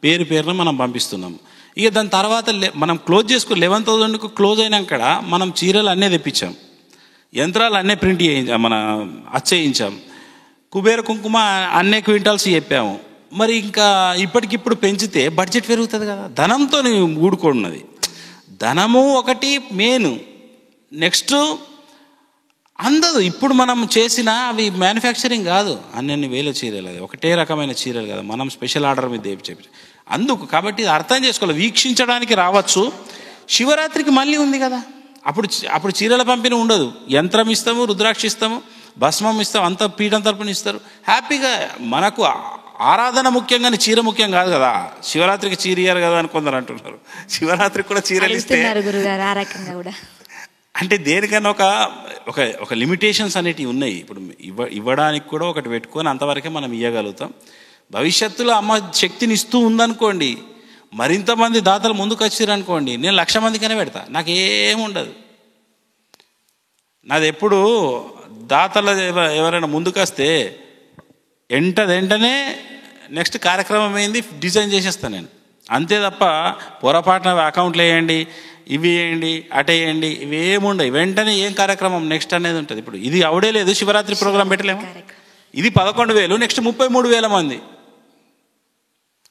పేరున మనం పంపిస్తున్నాము. ఇక దాని తర్వాత మనం క్లోజ్ చేసుకో 11,000కు క్లోజ్ అయినాక మనం చీరలు అన్నీ తెప్పించాం, యంత్రాలు అన్నీ ప్రింట్ చేయించాం, మన అచ్చేయించాం, కుబేర కుంకుమ అన్నీ క్వింటాల్స్ చెప్పాము. మరి ఇంకా ఇప్పటికిప్పుడు పెంచితే బడ్జెట్ పెరుగుతుంది కదా, ధనంతో కూడుకున్నది. ధనము ఒకటి మెయిన్, నెక్స్ట్ అందదు. ఇప్పుడు మనం చేసిన అవి మ్యానుఫ్యాక్చరింగ్ కాదు, అన్ని వేల చీరలు, అది ఒకటే రకమైన చీరలు కదా, మనం స్పెషల్ ఆర్డర్ మీద చెప్పి అందుకు. కాబట్టి ఇది అర్థం చేసుకోవాలి. వీక్షించడానికి రావచ్చు, శివరాత్రికి మళ్ళీ ఉంది కదా, అప్పుడు చీరల పంపిణీ ఉండదు. యంత్రం ఇస్తాము, రుద్రాక్ష ఇస్తాము, భస్మం ఇస్తాం, అంత పీఠం తరపున ఇస్తారు. హ్యాపీగా మనకు ఆరాధన ముఖ్యంగానే చీర ముఖ్యం కాదు కదా. శివరాత్రికి చీర ఇయ్యారు కదా అని కొందరు అంటున్నారు. శివరాత్రికి కూడా చీరలు ఇస్తే అంటే దేనికన్నా ఒక లిమిటేషన్స్ అనేటివి ఉన్నాయి. ఇప్పుడు ఇవ్వడానికి కూడా ఒకటి పెట్టుకొని అంతవరకే మనం ఇవ్వగలుగుతాం. భవిష్యత్తులో అమ్మ శక్తిని ఇస్తూ ఉందనుకోండి, మరింతమంది దాతలు ముందుకు వచ్చారనుకోండి, నేను 1,00,000 మందికైనా పెడతా, నాకేముండదు. నాది ఎప్పుడు దాతలు ఎవరైనా ముందుకు వస్తే వెంటనే నెక్స్ట్ కార్యక్రమం ఏంది డిజైన్ చేసేస్తాను నేను. అంతే తప్ప పొరపాటున అకౌంట్లు వేయండి, ఇవి వేయండి, అటేయండి, ఇవి ఏముండవు. వెంటనే ఏం కార్యక్రమం నెక్స్ట్ అనేది ఉంటుంది. ఇప్పుడు ఇది అవడే లేదు, శివరాత్రి ప్రోగ్రాం పెట్టలేము. ఇది 11,000, నెక్స్ట్ 33,000 మంది.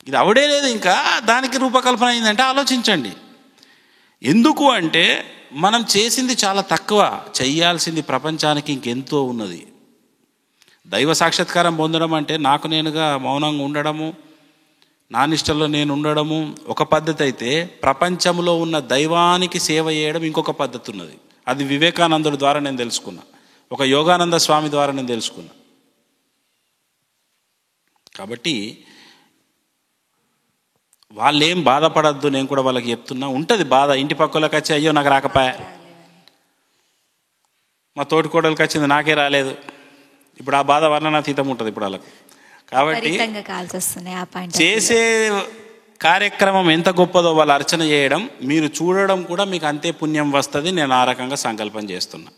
ఇది అవడే లేదు, ఇంకా దానికి రూపకల్పన అయిందంటే ఆలోచించండి. ఎందుకు అంటే మనం చేసింది చాలా తక్కువ, చెయ్యాల్సింది ప్రపంచానికి ఇంకెంతో ఉన్నది. దైవ సాక్షాత్కారం పొందడం అంటే నాకు నేనుగా మౌనంగా ఉండడము, నా నిష్టలో నేను ఉండడము ఒక పద్ధతి అయితే, ప్రపంచంలో ఉన్న దైవానికి సేవ చేయడం ఇంకొక పద్ధతి ఉన్నది. అది వివేకానందుడి ద్వారా నేను తెలుసుకున్నా, ఒక యోగానంద స్వామి ద్వారా నేను తెలుసుకున్నా. కాబట్టి వాళ్ళేం బాధపడద్దు, నేను కూడా వాళ్ళకి చెప్తున్నా. ఉంటుంది బాధ, ఇంటి పక్కలకు వచ్చి అయ్యో నాకు రాకపోయా, మా తోటి కోడలికి వచ్చింది నాకే రాలేదు, ఇప్పుడు ఆ బాధ వర్ణనాతీతం ఉంటుంది ఇప్పుడు వాళ్ళకు. కాబట్టి చేసే కార్యక్రమం ఎంత గొప్పదో వాళ్ళు అర్చన చేయడం, మీరు చూడడం కూడా మీకు అంతే పుణ్యం వస్తుంది. నేను ఆ రకంగా సంకల్పం చేస్తున్నా.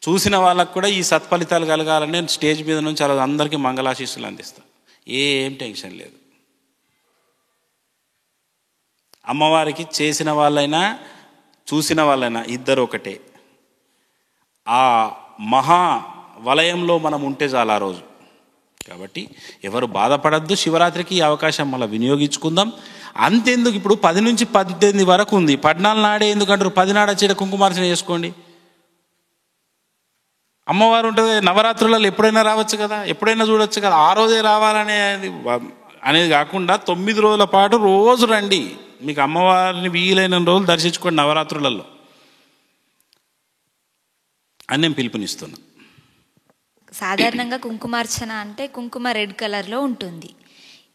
చూసిన వాళ్ళకు కూడా ఈ సత్ఫలితాలు కలగాలని నేను స్టేజ్ మీద నుంచి అలా అందరికీ మంగళాశీస్సులు అందిస్తాను. ఏం టెన్షన్ లేదు. అమ్మవారికి చేసిన వాళ్ళైనా చూసిన వాళ్ళైనా ఇద్దరు ఒకటే. ఆ మహా వలయంలో మనం ఉంటే చాలు ఆ రోజు. కాబట్టి ఎవరు బాధపడద్దు. శివరాత్రికి ఈ అవకాశం మళ్ళీ వినియోగించుకుందాం. అంతెందుకు, ఇప్పుడు 10 నుంచి 18 వరకు ఉంది. 14 నాడే ఎందుకంటారు, 10 నాడు వచ్చేట కుంకుమార్చన చేసుకోండి. అమ్మవారు ఉంటుంది, నవరాత్రులలో ఎప్పుడైనా రావచ్చు కదా, ఎప్పుడైనా చూడొచ్చు కదా. ఆ రోజే అనేది కాకుండా 9 రోజుల పాటు రోజు రండి. మీకు అమ్మవారిని వీలైన రోజులు దర్శించుకోండి నవరాత్రులలో అని నేను పిలుపునిస్తున్నా. సాధారణంగా కుంకుమార్చన అంటే కుంకుమ రెడ్ కలర్లో ఉంటుంది.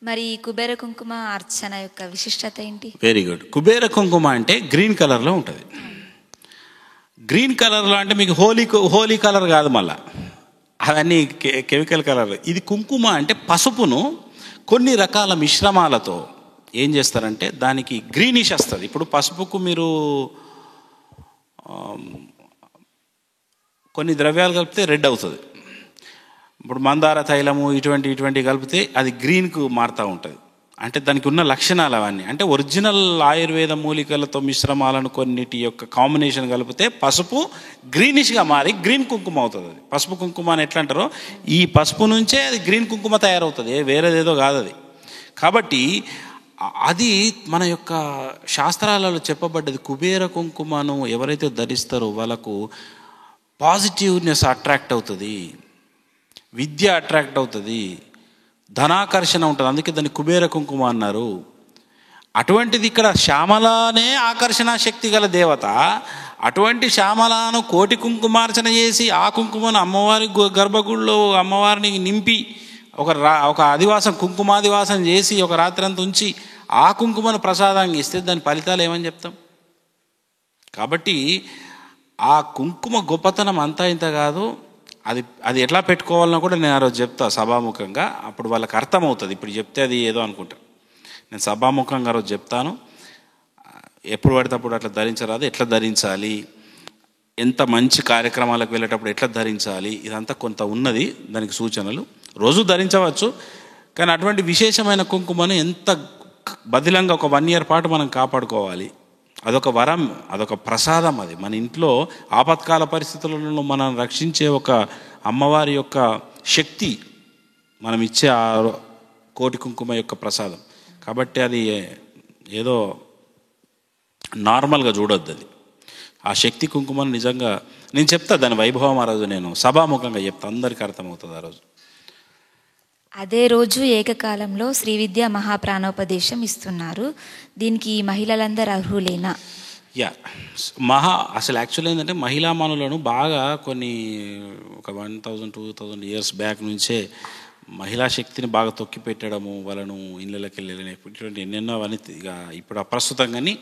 మరి కుబేర కుంకుమ అర్చన యొక్క విశిష్టత ఏంటి? Very good. కుబేర కుంకుమ అంటే గ్రీన్ కలర్లో ఉంటుంది. గ్రీన్ కలర్లో అంటే మీకు హోలీ కలర్ కాదు, మళ్ళా అవన్నీ కెమికల్ కలర్. ఇది కుంకుమ అంటే పసుపును కొన్ని రకాల మిశ్రమాలతో ఏం చేస్తారంటే దానికి గ్రీనిష్ వస్తుంది. ఇప్పుడు పసుపుకు మీరు కొన్ని ద్రవ్యాలు కలిపితే రెడ్ అవుతుంది. ఇప్పుడు మందార తైలము ఇటువంటి కలిపితే అది గ్రీన్కు మారుతూ ఉంటుంది. అంటే దానికి ఉన్న లక్షణాలు అవన్నీ. అంటే ఒరిజినల్ ఆయుర్వేద మూలికలతో మిశ్రమాలను కొన్నిటి యొక్క కాంబినేషన్ కలిపితే పసుపు గ్రీనిష్గా మారి గ్రీన్ కుంకుమ అవుతుంది. అది పసుపు కుంకుమ అని ఎట్లా అంటారో, ఈ పసుపు నుంచే అది గ్రీన్ కుంకుమ తయారవుతుంది, వేరేదేదో కాదు అది. కాబట్టి అది మన యొక్క శాస్త్రాలలో చెప్పబడ్డది. కుబేర కుంకుమను ఎవరైతే ధరిస్తారో వాళ్ళకు పాజిటివ్నెస్ అట్రాక్ట్ అవుతుంది, విద్య అట్రాక్ట్ అవుతుంది, ధనాకర్షణ ఉంటుంది. అందుకే దాన్ని కుబేర కుంకుమ అన్నారు. అటువంటిది ఇక్కడ శ్యామలానే ఆకర్షణ శక్తి గల దేవత. అటువంటి శ్యామలాను కోటి కుంకుమార్చన చేసి ఆ కుంకుమను అమ్మవారి గర్భగుడిలో అమ్మవారిని నింపి ఒక ఆదివాసం కుంకుమాదివాసం చేసి ఒక రాత్రంతా ఉంచి ఆ కుంకుమను ప్రసాదంగా ఇస్తే దాని ఫలితాలు ఏమని చెప్తాం? కాబట్టి ఆ కుంకుమ గొప్పతనం అంతా ఇంత కాదు. అది ఎట్లా పెట్టుకోవాలన్నా కూడా నేను ఆ రోజు చెప్తా సభాముఖంగా. అప్పుడు వాళ్ళకి అర్థమవుతుంది. ఇప్పుడు చెప్తే అది ఏదో అనుకుంటారు. నేను సభాముఖంగా రోజు చెప్తాను. ఎప్పుడు పడితే అప్పుడు అట్లా ధరించరాదు, ఎట్లా ధరించాలి, ఎంత మంచి కార్యక్రమాలకు వెళ్ళేటప్పుడు ఎట్లా ధరించాలి, ఇదంతా కొంత ఉన్నది. దానికి సూచనలు రోజు ధరించవచ్చు. కానీ అటువంటి విశేషమైన కుంకుమను ఎంత బదిలంగా ఒక 1 year పాటు మనం కాపాడుకోవాలి. అదొక వరం, అదొక ప్రసాదం. అది మన ఇంట్లో ఆపత్కాల పరిస్థితులలో మనం రక్షించే ఒక అమ్మవారి యొక్క శక్తి, మనం ఇచ్చే ఆ కోటి కుంకుమ యొక్క ప్రసాదం. కాబట్టి అది ఏదో నార్మల్గా చూడొద్దు. అది ఆ శక్తి కుంకుమను నిజంగా నేను చెప్తా, దాని వైభవం ఆ రోజు నేను సభాముఖంగా చెప్తా, అందరికీ అర్థమవుతుంది ఆ రోజు. అదే రోజు ఏకకాలంలో శ్రీ విద్య మహాప్రాణోపదేశం ఇస్తున్నారు. దీనికి మహిళలందరూ అర్హులేనా? అసలు యాక్చువల్ ఏంటంటే మహిళా మనులను బాగా ఒక 1000-2000 years బ్యాక్ నుంచే మహిళా శక్తిని బాగా తొక్కి పెట్టడము, వాళ్ళను ఇళ్ళకి వెళ్ళని ఇటువంటి ఎన్నెన్నో అవన్నీ ఇక ఇప్పుడు అప్రస్తుతం. కానీ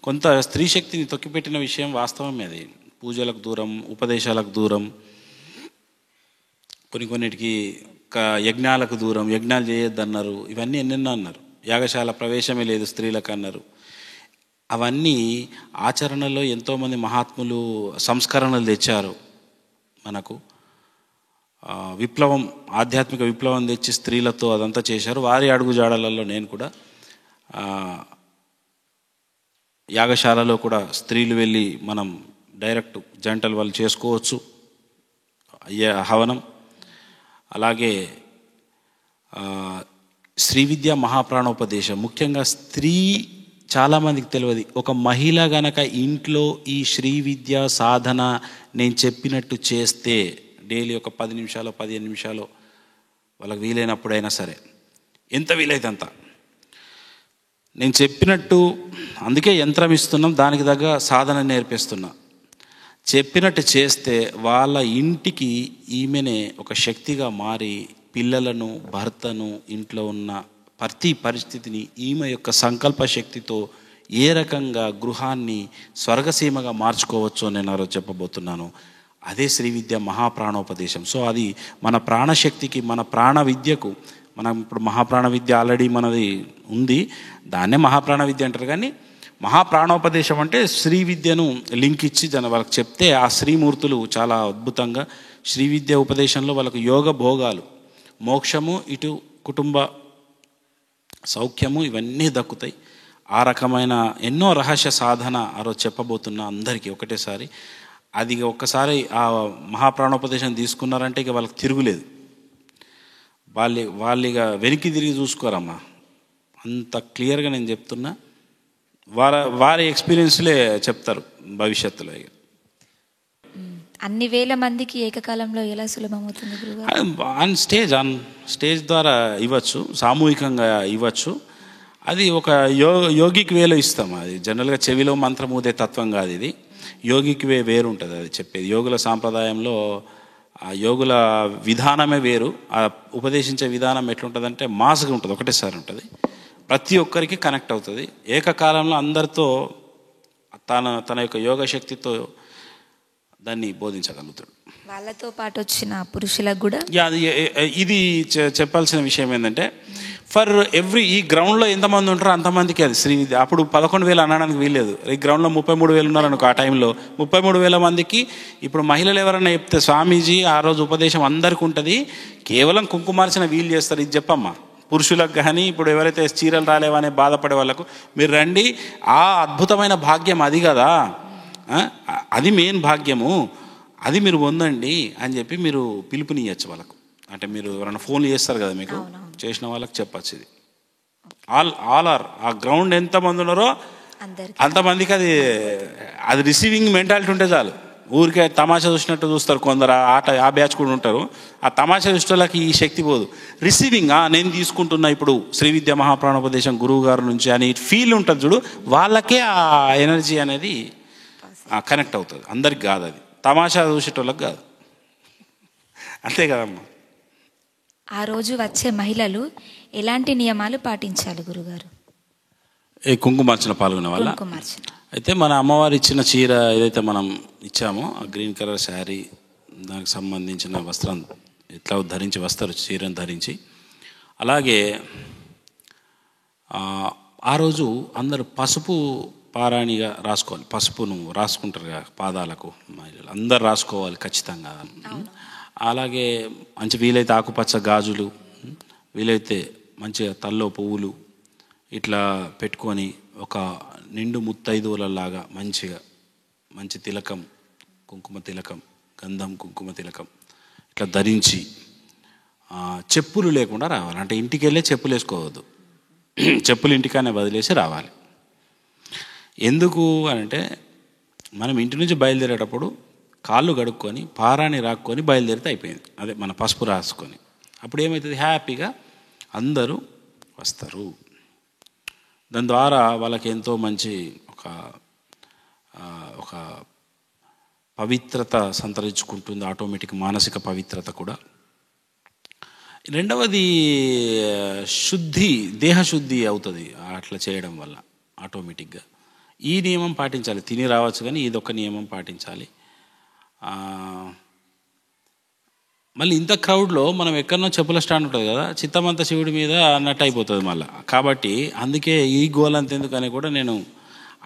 కొంత స్త్రీ శక్తిని తొక్కిపెట్టిన విషయం వాస్తవమే. అది పూజలకు దూరం, ఉపదేశాలకు దూరం, కొన్నిటికి యజ్ఞాలకు దూరం, యజ్ఞాలు చేయొద్దన్నారు, ఇవన్నీ ఎన్నెన్నో అన్నారు. యాగశాల ప్రవేశమే లేదు స్త్రీలకు అన్నారు. అవన్నీ ఆచరణలో ఎంతోమంది మహాత్ములు సంస్కరణలు తెచ్చారు. మనకు విప్లవం, ఆధ్యాత్మిక విప్లవం తెచ్చి స్త్రీలతో అదంతా చేశారు. వారి అడుగుజాడలలో నేను కూడా యాగశాలలో కూడా స్త్రీలు వెళ్ళి మనం డైరెక్ట్ జంటలు వాళ్ళు చేసుకోవచ్చు హవనం. అలాగే శ్రీ విద్య మహాప్రాణోపదేశం, ముఖ్యంగా స్త్రీ చాలామందికి తెలియదు. ఒక మహిళ గనక ఇంట్లో ఈ శ్రీ విద్య సాధన నేను చెప్పినట్టు చేస్తే డైలీ ఒక 10 నిమిషాలు 15 నిమిషాలు వాళ్ళకి వీలైనప్పుడైనా సరే, ఎంత వీలైతే అంత నేను చెప్పినట్టు, అందుకే యంత్రం ఇస్తున్నాం, దానికి తగ్గ సాధన నేర్పిస్తున్నా, చెప్పినట్టు చేస్తే వాళ్ళ ఇంటికి ఈమెనే ఒక శక్తిగా మారి పిల్లలను, భర్తను, ఇంట్లో ఉన్న ప్రతి పరిస్థితిని ఈమె యొక్క సంకల్ప శక్తితో ఏ రకంగా గృహాన్ని స్వర్గసీమగా మార్చుకోవచ్చో నేను ఆ రోజు చెప్పబోతున్నాను. అదే శ్రీ విద్య మహాప్రాణోపదేశం. సో అది మన ప్రాణశక్తికి, మన ప్రాణ విద్యకు, మనం ఇప్పుడు మహాప్రాణ విద్య ఆల్రెడీ మనది ఉంది, దాన్నే మహాప్రాణ విద్య అంటారు. కానీ మహాప్రాణోపదేశం అంటే శ్రీ విద్యను లింక్ ఇచ్చి వాళ్ళకి చెప్తే ఆ శ్రీమూర్తులు చాలా అద్భుతంగా శ్రీ విద్య ఉపదేశంలో వాళ్ళకు యోగ భోగాలు, మోక్షము, ఇటు కుటుంబ సౌఖ్యము ఇవన్నీ దక్కుతాయి. ఆ రకమైన ఎన్నో రహస్య సాధన ఆ రోజు చెప్పబోతున్నా అందరికీ ఒకటేసారి. అది ఒక్కసారి ఆ మహాప్రాణోపదేశం తీసుకున్నారంటే ఇక వాళ్ళకి తిరుగులేదు. వాళ్ళు ఇక వెనక్కి తిరిగి చూసుకోరమ్మా, అంత క్లియర్గా నేను చెప్తున్నా. వారి ఎక్స్పీరియన్స్లే చెప్తారు భవిష్యత్తులో. ఇక అన్ని వేల మందికి ఏకకాలంలో ఎలా సులభమవుతుంది గురుగారు? ఆన్ స్టేజ్ ద్వారా ఇవ్వచ్చు, సామూహికంగా ఇవ్వచ్చు. అది ఒక యోగిక్ వేలో ఇస్తాం. అది జనరల్గా చెవిలో మంత్రం ఊదే తత్వం కాదు, ఇది యోగిక్ వే వేరు ఉంటుంది. అది చెప్పేది యోగుల సాంప్రదాయంలో ఆ యోగుల విధానమే వేరు. ఆ ఉపదేశించే విధానం ఎట్లుంటుందంటే మాస్గా ఉంటుంది, ఒకటేసారి ఉంటుంది, ప్రతి ఒక్కరికి కనెక్ట్ అవుతుంది. ఏకకాలంలో అందరితో తన యొక్క యోగ శక్తితో దాన్ని బోధించగలుగుతాడు. వాళ్ళతో పాటు వచ్చిన పురుషులకు కూడా ఇది చెప్పాల్సిన విషయం ఏంటంటే, ఫర్ ఎవ్రీ ఈ గ్రౌండ్లో ఎంతమంది ఉంటారో అంతమందికి అది శ్రీ విద్య. అప్పుడు 11,000 అనడానికి వీల్లేదు. ఈ గ్రౌండ్లో 33,000 ఉన్నారనుకో, ఆ టైంలో 33,000 మందికి. ఇప్పుడు మహిళలు ఎవరైనా చెప్తే స్వామీజీ ఆ రోజు ఉపదేశం అందరికీ ఉంటుంది, కేవలం కుంకుమార్చన వీలు చేస్తారు, ఇది చెప్పమ్మా. పురుషులకు కానీ ఇప్పుడు ఎవరైతే చీరలు రాలేవనే బాధపడే వాళ్ళకు మీరు రండి, ఆ అద్భుతమైన భాగ్యం అది కదా, అది మెయిన్ భాగ్యము, అది మీరు పొందండి అని చెప్పి మీరు పిలుపునియచ్చు వాళ్ళకు. అంటే మీరు ఎవరైనా ఫోన్లు చేస్తారు కదా, మీకు చేసిన వాళ్ళకి చెప్పచ్చు. ఇది ఆల్ ఆర్ ఆ గ్రౌండ్ ఎంతమంది ఉన్నారో అంతమందికి అది రిసీవింగ్ మెంటాలిటీ ఉంటే చాలు. ఊరికే తమాషా చూసినట్టు చూస్తారు కొందరు, ఆ బ్యాచ్ కూడా ఉంటారు. ఆ తమాషా చూసేవాళ్ళకి ఈ శక్తి పోదు. రిసీవింగ్, నేను తీసుకుంటున్నా ఇప్పుడు శ్రీ విద్య మహాప్రాణోపదేశం గురువు గారి నుంచి అని ఫీల్ ఉంటుంది చూడు, వాళ్ళకే ఆ ఎనర్జీ అనేది కనెక్ట్ అవుతుంది. అందరికి కాదు, అది తమాషా చూసేటోళ్ళకి కాదు. అంతే కదమ్మా. ఆ రోజు వచ్చే మహిళలు ఎలాంటి నియమాలు పాటించాలి గురుగారు? ఈ కుంకుమార్చన పాల్గొనే వాళ్ళ అయితే మన అమ్మవారు ఇచ్చిన చీర ఏదైతే మనం ఇచ్చామో, ఆ గ్రీన్ కలర్ శారీ, దానికి సంబంధించిన వస్త్రం ఎట్లా ధరించి వస్తారు, చీరను ధరించి. అలాగే ఆ రోజు అందరూ పసుపు పారాణిగా రాసుకోవాలి. పసుపును రాసుకుంటారు కదా పాదాలకు, మహిళలు అందరు రాసుకోవాలి ఖచ్చితంగా. అలాగే మంచి వీలైతే ఆకుపచ్చ గాజులు, వీలైతే మంచిగా తల్లో పువ్వులు ఇట్లా పెట్టుకొని ఒక నిండు ముత్తైదువులలాగా మంచిగా మంచి తిలకం, కుంకుమ తిలకం, గంధం కుంకుమ తిలకం ఇట్లా ధరించి చెప్పులు లేకుండా రావాలి. అంటే ఇంటికి వెళ్ళే చెప్పులు వేసుకోవద్దు, చెప్పులు ఇంటికానే వదిలేసి రావాలి. ఎందుకు అంటే మనం ఇంటి నుంచి బయలుదేరేటప్పుడు కాళ్ళు కడుక్కొని పారాని రాక్కొని బయలుదేరితే అయిపోయింది. అదే మన పసుపు రాసుకొని అప్పుడు ఏమవుతుంది, హ్యాపీగా అందరూ వస్తారు. దాని ద్వారా వాళ్ళకి ఎంతో మంచి ఒక పవిత్రత సంతరించుకుంటుంది, ఆటోమేటిక్ మానసిక పవిత్రత కూడా. రెండవది శుద్ధి, దేహశుద్ధి అవుతుంది అట్లా చేయడం వల్ల ఆటోమేటిక్గా. ఈ నియమం పాటించాలి. తిని రావచ్చు కానీ ఇదొక నియమం పాటించాలి. మళ్ళీ ఇంత క్రౌడ్లో మనం ఎక్కడనో చెప్పుల స్టాండ్ ఉంటుంది కదా, చిత్తమంత శివుడి మీద అన్నట్టు అయిపోతుంది మళ్ళీ. కాబట్టి అందుకే ఈ గోల్ అంత ఎందుకని కూడా నేను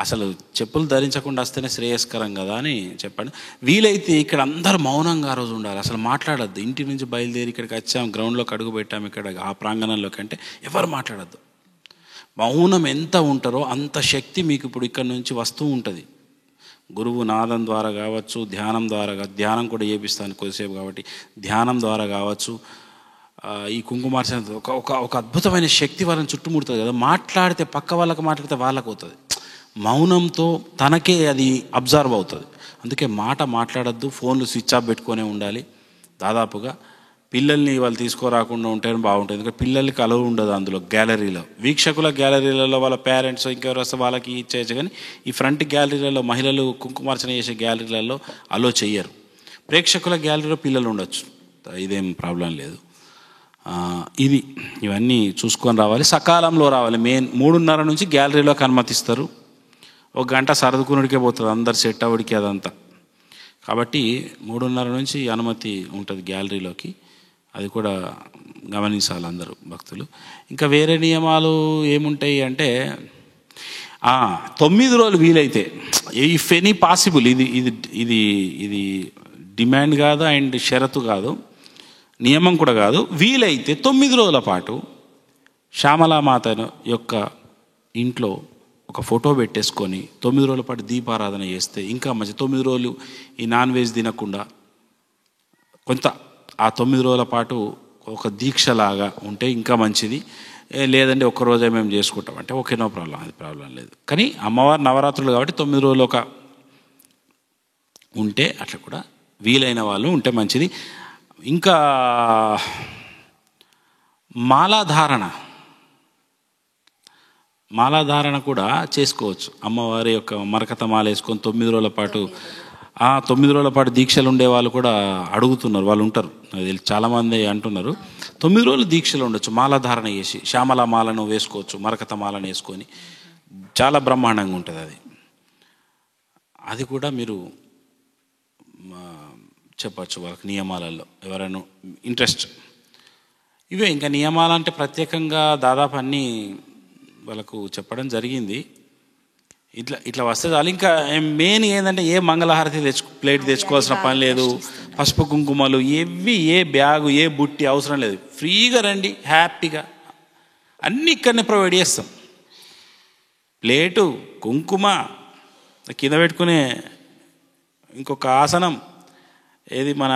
అసలు చెప్పులు ధరించకుండా వస్తేనే శ్రేయస్కరం కదా అని చెప్పాను. వీలైతే ఇక్కడ అందరూ మౌనంగా ఆ రోజు ఉండాలి, అసలు మాట్లాడద్దు. ఇంటి నుంచి బయలుదేరి ఇక్కడికి వచ్చాం, గ్రౌండ్లోకి అడుగు పెట్టాము, ఇక్కడ ఆ ప్రాంగణంలోకి అంటే ఎవరు మాట్లాడద్దు. మౌనం ఎంత ఉంటారో అంత శక్తి మీకు ఇప్పుడు ఇక్కడ నుంచి వస్తూ ఉంటుంది. గురువు నాదం ద్వారా కావచ్చు, ధ్యానం ద్వారా, ధ్యానం కూడా చేపిస్తాను కొద్దిసేపు కాబట్టి, ధ్యానం ద్వారా కావచ్చు, ఈ కుంకుమార్చన ఒక అద్భుతమైన శక్తి వాళ్ళని చుట్టుముడుతుంది కదా. మాట్లాడితే పక్క వాళ్ళకి మాట్లాడితే వాళ్ళకు అవుతుంది. మౌనంతో తనకే అది అబ్జర్వ్ అవుతుంది. అందుకే మాట్లాడద్దు, ఫోన్లు స్విచ్ ఆఫ్ పెట్టుకొనే ఉండాలి. దాదాపుగా పిల్లల్ని వాళ్ళు తీసుకురాకుండా ఉంటేనే బాగుంటుంది. ఎందుకంటే పిల్లలకి అలవ్ ఉండదు అందులో. గ్యాలరీలో వీక్షకుల గ్యాలరీలలో వాళ్ళ పేరెంట్స్ ఇంకెవరు వస్తే వాళ్ళకి ఇచ్చేయచ్చు, కానీ ఈ ఫ్రంట్ గ్యాలరీలలో మహిళలు కుంకుమార్చన చేసే గ్యాలరీలలో అలో చెయ్యరు. ప్రేక్షకుల గ్యాలరీలో పిల్లలు ఉండొచ్చు, ఇదేం ప్రాబ్లం లేదు. ఇవన్నీ చూసుకొని రావాలి, సకాలంలో రావాలి. మెయిన్ 3:30 నుంచి గ్యాలరీలోకి అనుమతిస్తారు. 1 గంట సర్దుకునుడికే పోతుంది అందరు సెట్ అవ్వడికి అదంతా. కాబట్టి 3:30 నుంచి అనుమతి ఉంటుంది గ్యాలరీలోకి. అది కూడా గమనించాలి అందరూ భక్తులు. ఇంకా వేరే నియమాలు ఏముంటాయి అంటే 9 రోజులు వీలైతే, ఇఫ్ ఎనీ పాసిబుల్, ఇది డిమాండ్ కాదు అండ్ షరతు కాదు, నియమం కూడా కాదు, వీలైతే 9 రోజుల పాటు శ్యామలామాత యొక్క ఇంట్లో ఒక ఫోటో పెట్టేసుకొని 9 రోజుల పాటు దీపారాధన చేస్తే ఇంకా మంచి. 9 రోజులు ఈ నాన్ వెజ్ తినకుండా కొంత ఆ 9 రోజుల పాటు ఒక దీక్షలాగా ఉంటే ఇంకా మంచిది. లేదంటే ఒక్కరోజే మేము చేసుకుంటాం అంటే ఓకే, నో ప్రాబ్లం, అది ప్రాబ్లం లేదు. కానీ అమ్మవారి నవరాత్రులు కాబట్టి 9 రోజులు ఒక ఉంటే అట్లా కూడా వీలైన వాళ్ళు ఉంటే మంచిది. ఇంకా మాలాధారణ కూడా చేసుకోవచ్చు. అమ్మవారి యొక్క మరకత మాల వేసుకొని 9 రోజుల పాటు 9 రోజుల పాటు దీక్షలు ఉండే వాళ్ళు కూడా అడుగుతున్నారు, వాళ్ళు ఉంటారు, చాలామంది అంటున్నారు. 9 రోజులు దీక్షలు ఉండొచ్చు, మాలాధారణ చేసి శ్యామల మాలను వేసుకోవచ్చు, మరకత మాలను వేసుకొని చాలా బ్రహ్మాండంగా ఉంటుంది. అది కూడా మీరు చెప్పచ్చు వాళ్ళకి నియమాలలో ఎవరైనా ఇంట్రెస్ట్. ఇవే ఇంకా నియమాలంటే ప్రత్యేకంగా దాదాపు అన్నీ వాళ్ళకు చెప్పడం జరిగింది. ఇట్లా వస్తే చాలు. ఇంకా మెయిన్ ఏంటంటే ఏ మంగళహారతి ప్లేట్ తెచ్చుకోవాల్సిన పని లేదు, పసుపు కుంకుమలు ఏ బ్యాగు ఏ బుట్టి అవసరం లేదు. ఫ్రీగా రండి, హ్యాపీగా అన్నీ ఇక్కడనే ప్రొవైడ్ చేస్తాం. ప్లేటు, కుంకుమ, కింద పెట్టుకునే ఇంకొక ఆసనం, ఏది మన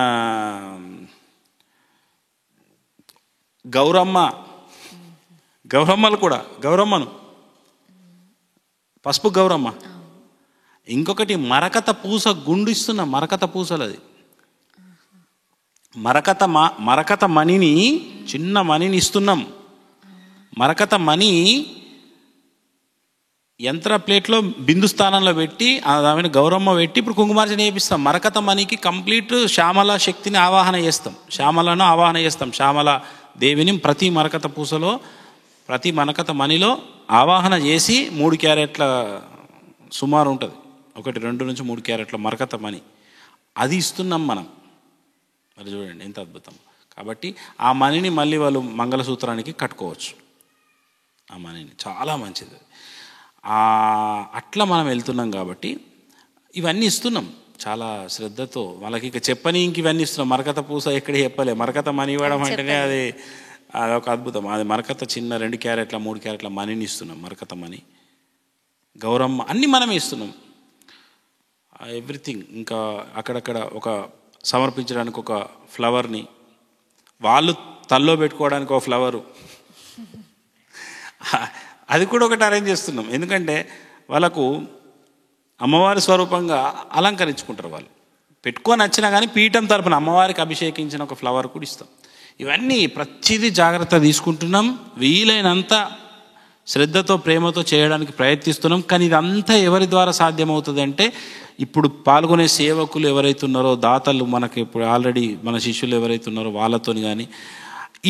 గౌరమ్మలు కూడా, గౌరమ్మను పసుపు గౌరమ్మ. ఇంకొకటి మరకత పూస గుండు ఇస్తున్నాం, మరకత పూసలు. అది మరకత మణిని, చిన్న మణిని ఇస్తున్నాం. మరకత మణి యంత్ర ప్లేట్లో బిందు స్థానంలో పెట్టి ఆమెను గౌరమ్మ పెట్టి ఇప్పుడు కుంకుమార్చన చేపిస్తాం. మరకత మణికి కంప్లీట్ శ్యామల శక్తిని ఆవాహన చేస్తాం, శ్యామలను ఆవాహన చేస్తాం. శ్యామల దేవిని ప్రతి మరకత పూసలో, ప్రతి మరకత మణిలో ఆవాహన చేసి 3 క్యారెట్ల సుమారు ఉంటుంది, 1, 2 నుంచి 3 క్యారెట్ల మరకత మణి అది ఇస్తున్నాం మనం. మరి చూడండి ఎంత అద్భుతం. కాబట్టి ఆ మణిని మళ్ళీ వాళ్ళు మంగళసూత్రానికి కట్టుకోవచ్చు. ఆ మణిని చాలా మంచిది. అట్లా మనం వెళ్తున్నాం కాబట్టి ఇవన్నీ ఇస్తున్నాం చాలా శ్రద్ధతో. వాళ్ళకి ఇక చెప్పని ఇంక ఇవన్నీ ఇస్తున్నాం. మరకత పూస ఎక్కడ చెప్పలే, మరకత మణి ఇవ్వడం అంటేనే అదొక అద్భుతం. అది మరకత చిన్న 2 క్యారెట్ల 3 క్యారెట్ల మణిని ఇస్తున్నాం, మరకత మణి, గౌరమ్మ అన్నీ మనమే ఇస్తున్నాం. ఎవ్రీథింగ్. ఇంకా అక్కడక్కడ ఒక సమర్పించడానికి ఒక ఫ్లవర్ని, వాళ్ళు తల్లో పెట్టుకోవడానికి ఒక ఫ్లవరు, అది కూడా ఒకటి అరేంజ్ చేస్తున్నాం. ఎందుకంటే వాళ్ళకు అమ్మవారి స్వరూపంగా అలంకరించుకుంటారు. వాళ్ళు పెట్టుకొని వచ్చినా కానీ పీఠం తరపున అమ్మవారికి అభిషేకించిన ఒక ఫ్లవర్ కూడా ఇస్తాం. ఇవన్నీ ప్రతిదీ జాగ్రత్త తీసుకుంటున్నాం. వీలైనంత శ్రద్ధతో ప్రేమతో చేయడానికి ప్రయత్నిస్తున్నాం. కానీ ఇదంతా ఎవరి ద్వారా సాధ్యమవుతుంది అంటే ఇప్పుడు పాల్గొనే సేవకులు ఎవరైతే ఉన్నారో, దాతలు, మనకి ఇప్పుడు ఆల్రెడీ మన శిష్యులు ఎవరైతే ఉన్నారో వాళ్ళతో కానీ,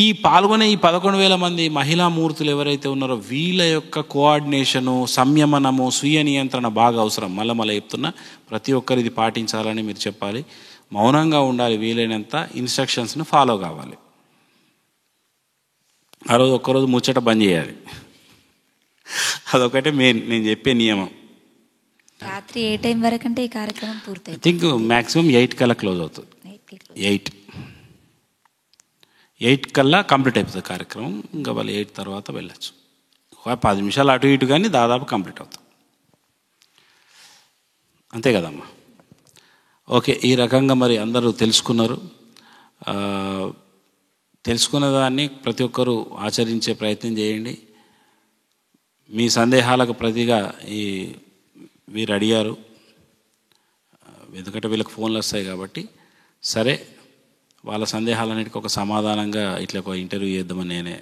ఈ పాల్గొనే ఈ 11,000 మంది మహిళా మూర్తులు ఎవరైతే ఉన్నారో వీళ్ళ యొక్క కోఆర్డినేషను, సంయమనము, స్వీయ నియంత్రణ బాగా అవసరం. మళ్ళీ చెప్తున్నా, ప్రతి ఒక్కరు ఇది పాటించాలని మీరు చెప్పాలి. మౌనంగా ఉండాలి, వీలైనంత ఇన్స్ట్రక్షన్స్ని ఫాలో కావాలి. ఆ రోజు ఒక్కరోజు ముచ్చట బంద్ చేయాలి. అదొకటే మెయిన్ నేను చెప్పే నియమం. రాత్రి ఏ టైం వరకు అంటే ఈ కార్యక్రమం పూర్తి? ఐ థింక్ మ్యాక్సిమం 8 కల్లా క్లోజ్ అవుతుంది. 8 కల్లా కంప్లీట్ అయిపోతుంది కార్యక్రమం. ఇంకా వాళ్ళు 8 తర్వాత వెళ్ళచ్చు. ఒక 10 నిమిషాలు అటు ఇటు కానీ దాదాపు కంప్లీట్ అవుతుంది. అంతే కదమ్మా. ఓకే, ఈ రకంగా మరి అందరూ తెలుసుకున్నారు. తెలుసుకున్న దాన్ని ప్రతి ఒక్కరూ ఆచరించే ప్రయత్నం చేయండి. మీ సందేహాలకు ప్రతిగా వీరు అడిగారు, ఎందుకంటే వీళ్ళకి ఫోన్లు వస్తాయి కాబట్టి. సరే, వాళ్ళ సందేహాలన్నిటికీ ఒక సమాధానంగా ఇట్లా ఒక ఇంటర్వ్యూ చేద్దామని నేనే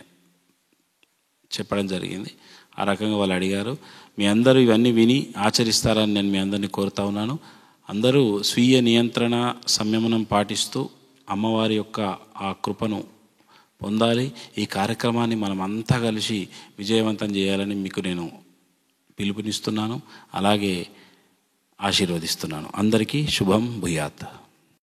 చెప్పడం జరిగింది. ఆ రకంగా వాళ్ళు అడిగారు. మీ అందరూ ఇవన్నీ విని ఆచరిస్తారని నేను మీ అందరినీ కోరుతా ఉన్నాను. అందరూ స్వీయ నియంత్రణ, సంయమనం పాటిస్తూ అమ్మవారి యొక్క ఆ కృపను పొందాలి. ఈ కార్యక్రమాన్ని మనం అంతా కలిసి విజయవంతం చేయాలని మీకు నేను పిలుపునిస్తున్నాను, అలాగే ఆశీర్వదిస్తున్నాను. అందరికీ శుభం భూయాత్.